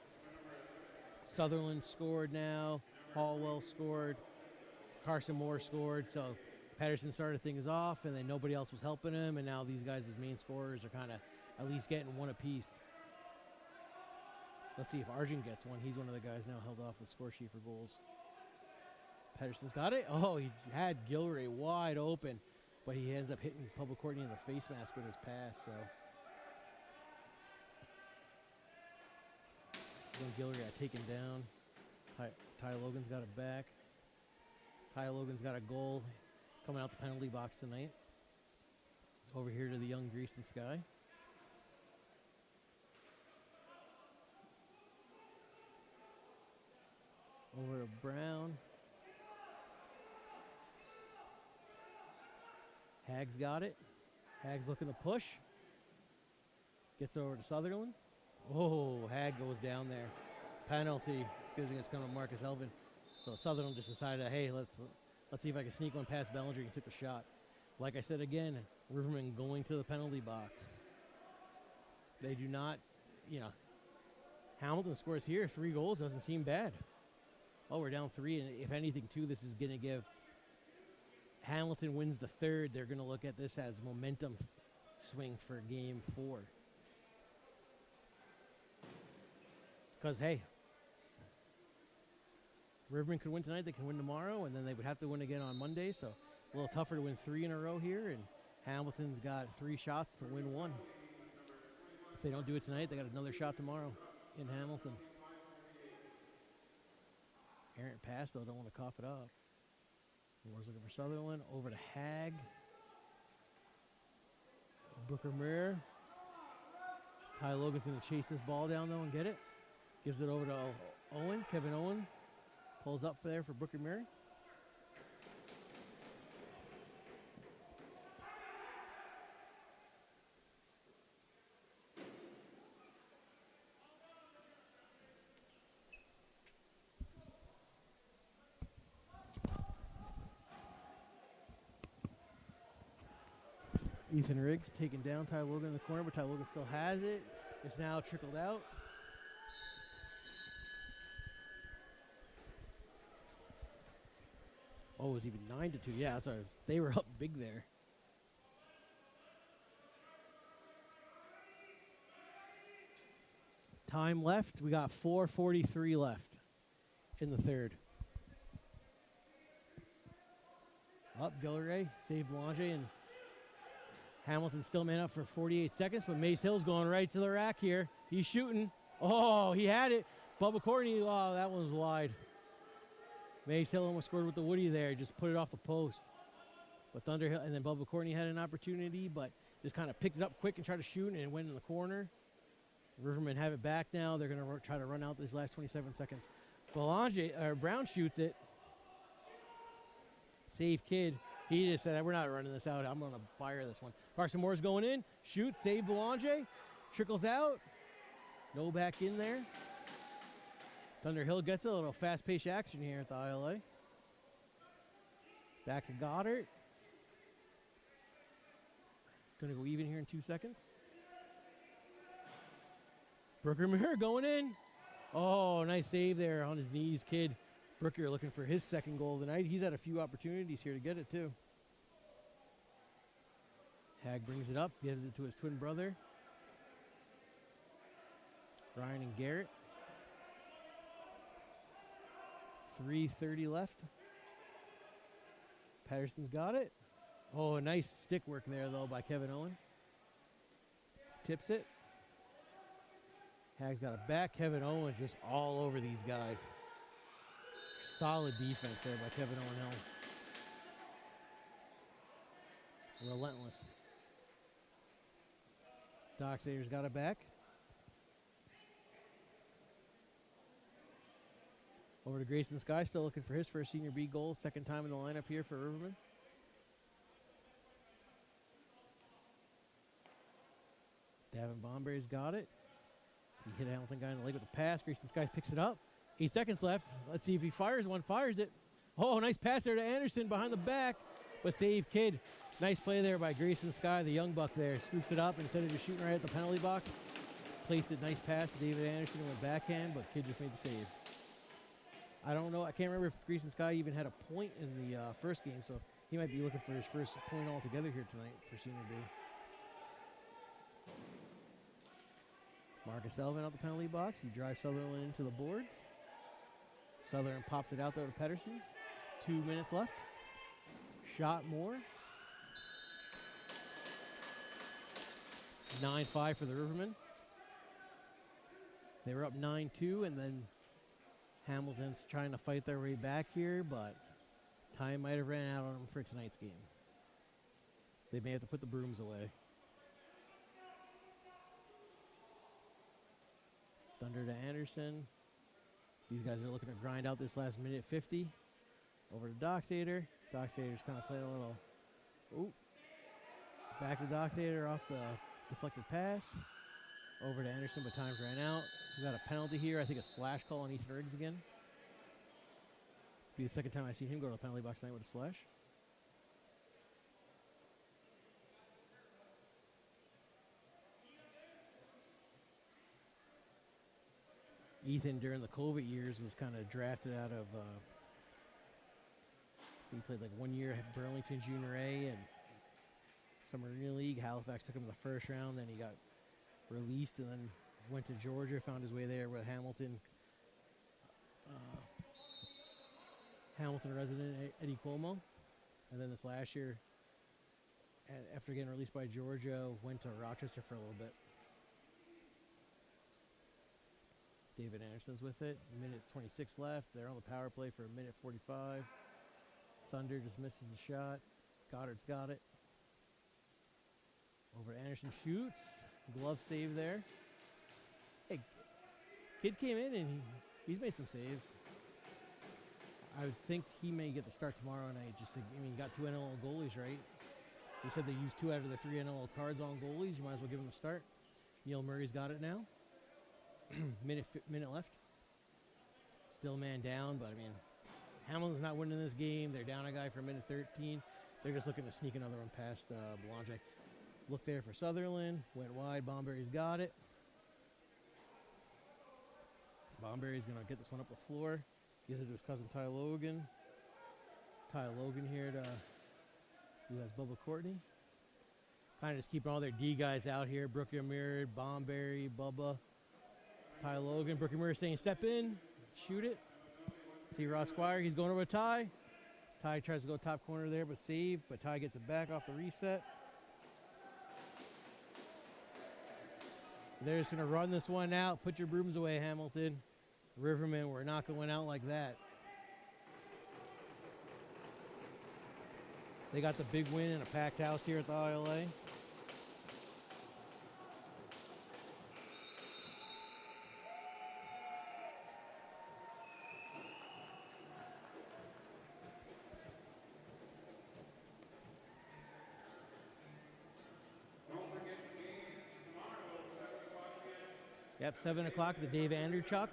Sutherland scored now. Hallwell scored. Carson Moore scored. So Patterson started things off, and then nobody else was helping him. And now these guys, his main scorers, are kind of at least getting 1 apiece. Let's see if Arjun gets one. He's one of the guys now held off the score sheet for goals. Patterson's got it. Oh, he had Gilray wide open, but he ends up hitting Public Courtney in the face mask with his pass. So Gilray got taken down. Ty Logan's got it back. Ty Logan's got a goal coming out the penalty box tonight. Over here to the young Greaston Sky. Over to Brown. Hag's got it. Hag's looking to push. Gets over to Sutherland. Oh, Hag goes down there. Penalty. It's because it's coming to Marcus Elvin. So Sutherland just decided, hey, let's see if I can sneak one past Bellinger and took the shot. Like I said again, Riverman going to the penalty box. They do not, Hamilton scores here. 3 goals doesn't seem bad. Oh, we're down 3, and if anything, too, this is going to give Hamilton wins the 3rd. They're going to look at this as momentum swing for game 4. Because, hey, Riverman could win tonight. They can win tomorrow, and then they would have to win again on Monday. So a little tougher to win 3 in a row here, and Hamilton's got 3 shots to win 1. If they don't do it tonight, they got another shot tomorrow in Hamilton. Errant pass, though, don't want to cough it up. Moore's looking for Sutherland. Over to Hag. Booker Muir. Ty Logan's going to chase this ball down, though, and get it. Gives it over to Owen. Kevin Owen pulls up there for Brooker Murray. Ethan Riggs taking down Ty Logan in the corner, but Ty Logan still has it. It's now trickled out. Oh, it was even 9-2. Yeah, so they were up big there. Time left. We got 4:43 left in the third. Up, Gilleray, save Boulanger, and Hamilton still man up for 48 seconds, but Mace Hill's going right to the rack here. He's shooting. Oh, he had it. Bubba Courtney, oh, that one was wide. Mace Hill almost scored with the Woody there, just put it off the post. But Thunderhill, and then Bubba Courtney had an opportunity, but just kind of picked it up quick and tried to shoot, and it went in the corner. Rivermen have it back now. They're going to try to run out these last 27 seconds. Brown shoots it. Save Kid. He just said, we're not running this out. I'm going to fire this one. Carson Moore's going in. Shoot. Save Boulanger. Trickles out. No back in there. Thunderhill gets a little fast-paced action here at the ILA. Back to Goddard. Going to go even here in 2 seconds. Brooker Muir going in. Oh, nice save there on his knees, Kid. Brooker looking for his second goal of the night. He's had a few opportunities here to get it, too. Hag brings it up, gives it to his twin brother. Ryan and Garrett. 3:30 left. Patterson's got it. Oh, a nice stick work there, though, by Kevin Owen. Tips it. Hag's got it back. Kevin Owens just all over these guys. Solid defense there by Kevin Owen Hill. Relentless. Dockstader's got it back. Over to Grayson Sky, still looking for his first Senior B goal. Second time in the lineup here for Riverman. Davin Bomber's got it. He hit a Hamilton guy in the leg with a pass. Grayson Sky picks it up. 8 seconds left. Let's see if he fires one. Fires it. Oh, nice pass there to Anderson behind the back. But save Kid. Nice play there by Grayson Sky, the young buck there. Scoops it up instead of just shooting right at the penalty box. Placed it. Nice pass to David Anderson. Went backhand, but Kid just made the save. I don't know. I can't remember if Grayson Sky even had a point in the first game, so he might be looking for his first point altogether here tonight for Senior B. Marcus Elvin out the penalty box. He drives Sutherland into the boards. Sutherland pops it out there to Pedersen. 2 minutes left. Shot more. 9-5 for the Rivermen. They were up 9-2, and then Hamilton's trying to fight their way back here, but time might have ran out on them for tonight's game. They may have to put the brooms away. Thunder to Anderson. These guys are looking to grind out this last minute 50. Over to Dockstader. Dockstader's kind of playing a little. Ooh. Back to Dockstader off the deflected pass. Over to Anderson, but time's ran out. We got a penalty here. I think a slash call on Ethan Riggs again. Be the second time I see him go to the penalty box tonight with a slash. Ethan, during the COVID years, was kind of drafted out of, he played like 1 year at Burlington Junior A and Summer Arena League. Halifax took him in the first round, then he got released and then went to Georgia, found his way there with Hamilton. Hamilton resident Eddie Cuomo. And then this last year, after getting released by Georgia, went to Rochester for a little bit. David Anderson's with it. Minute 26 left. They're on the power play for a minute 45. Thunder just misses the shot. Goddard's got it. Over to Anderson, shoots. Glove save there. Hey, Kid came in and he's made some saves. I would think he may get the start tomorrow night. He got 2 NLL goalies, right? They said they used 2 out of the 3 NLL cards on goalies. You might as well give him a start. Neil Murray's got it now. minute left. Still a man down, but I mean, Hamilton's not winning this game. They're down a guy for minute 13. They're just looking to sneak another one past Belanger. Look there for Sutherland. Went wide. Bomberry's got it. Bomberry's going to get this one up the floor. Gives it to his cousin Ty Logan. Ty Logan here to who has Bubba Courtney. Kind of just keeping all their D guys out here. Brookie Amir, Bomberry, Bubba, Ty Logan. Brookie Amir saying step in, shoot it. See Ross Squire, he's going over to Ty. Ty tries to go top corner there, but save. But Ty gets it back off the reset. They're just going to run this one out. Put your brooms away, Hamilton. Rivermen, we're not going out like that. They got the big win in a packed house here at the ILA. Yep, 7 o'clock at the Dave Anderchuk.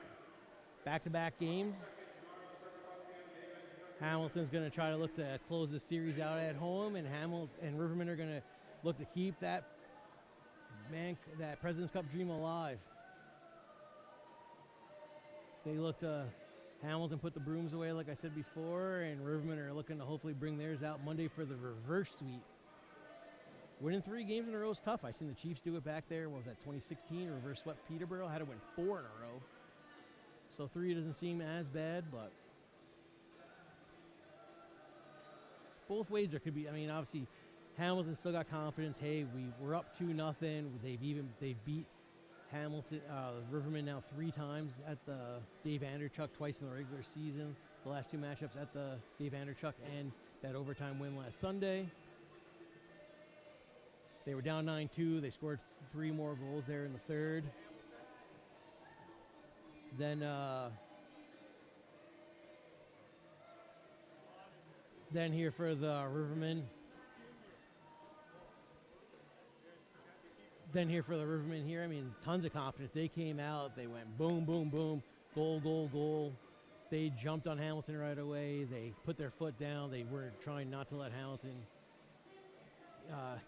Back-to-back games. Hamilton's going to try to look to close the series out at home, and Rivermen are going to look to keep that President's Cup dream alive. They look to Hamilton put the brooms away, like I said before, and Rivermen are looking to hopefully bring theirs out Monday for the reverse sweep. Winning 3 games in a row is tough. I seen the Chiefs do it back there. What was that, 2016? Reverse swept Peterborough. Had to win 4 in a row. So 3 doesn't seem as bad, but both ways there could be. I mean, obviously, Hamilton still got confidence. Hey, we're up 2-0. They've beat Hamilton, Rivermen now 3 times at the Dave Anderchuk, twice in the regular season. The last 2 matchups at the Dave Anderchuk and that overtime win last Sunday. They were down 9-2. They scored 3 more goals there in the third. Then here for the Rivermen. Here, I mean, tons of confidence. They came out. They went boom, boom, boom. Goal, goal, goal. They jumped on Hamilton right away. They put their foot down. They were trying not to let Hamilton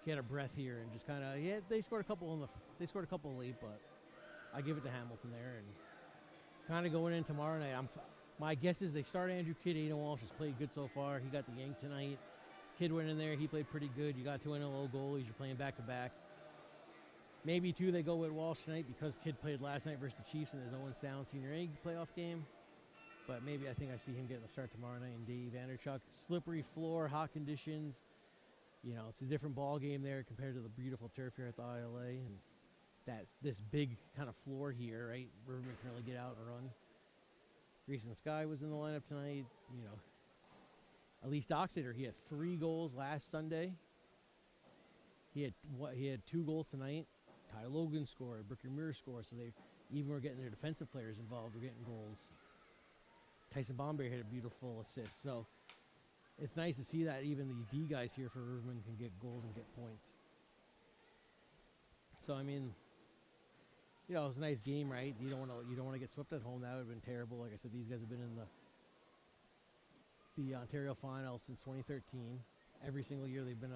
get a breath here, and just kind of they scored a couple late, but I give it to Hamilton there. And kind of going in tomorrow night, my guess is they start Andrew Kidd. Aiden Walsh has played good so far. He got the yank tonight. Kidd went in there. He played pretty good. You got 2 NLO goalies. You're playing back to back. Maybe 2 they go with Walsh tonight because Kidd played last night versus the Chiefs and there's no one sound senior A playoff game. But maybe I think I see him getting the start tomorrow night in Dave Anderchuk. Slippery floor, hot conditions. You know, it's a different ball game there compared to the beautiful turf here at the ILA, and that's this big kind of floor here, right? Riverman can really get out and run. Grayson Sky was in the lineup tonight. You know, Elise Doxeter, he had 3 goals last Sunday. He had 2 goals tonight. Ty Logan scored. Brookie Muir scored. So they even were getting their defensive players involved. They're getting goals. Tyson Bomberry had a beautiful assist. So it's nice to see that even these D guys here for Riverman can get goals and get points. So I mean, you know, it was a nice game, right? You don't want to get swept at home. That would have been terrible. Like I said, these guys have been in the Ontario final since 2013. Every single year they've been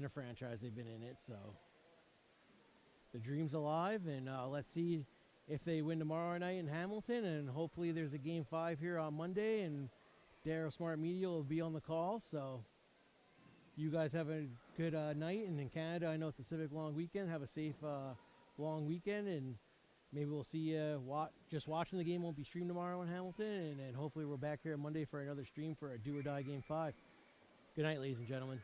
a franchise. They've been in it. So the dream's alive, and let's see if they win tomorrow night in Hamilton, and hopefully there's a game 5 here on Monday, and Darryl Smart Media will be on the call. So you guys have a good night, and in Canada, I know it's a Civic long weekend. Have a safe long weekend, and maybe we'll see you. Just watching the game won't be streamed tomorrow in Hamilton, and hopefully we're back here on Monday for another stream for a do or die game 5. Good night, ladies and gentlemen.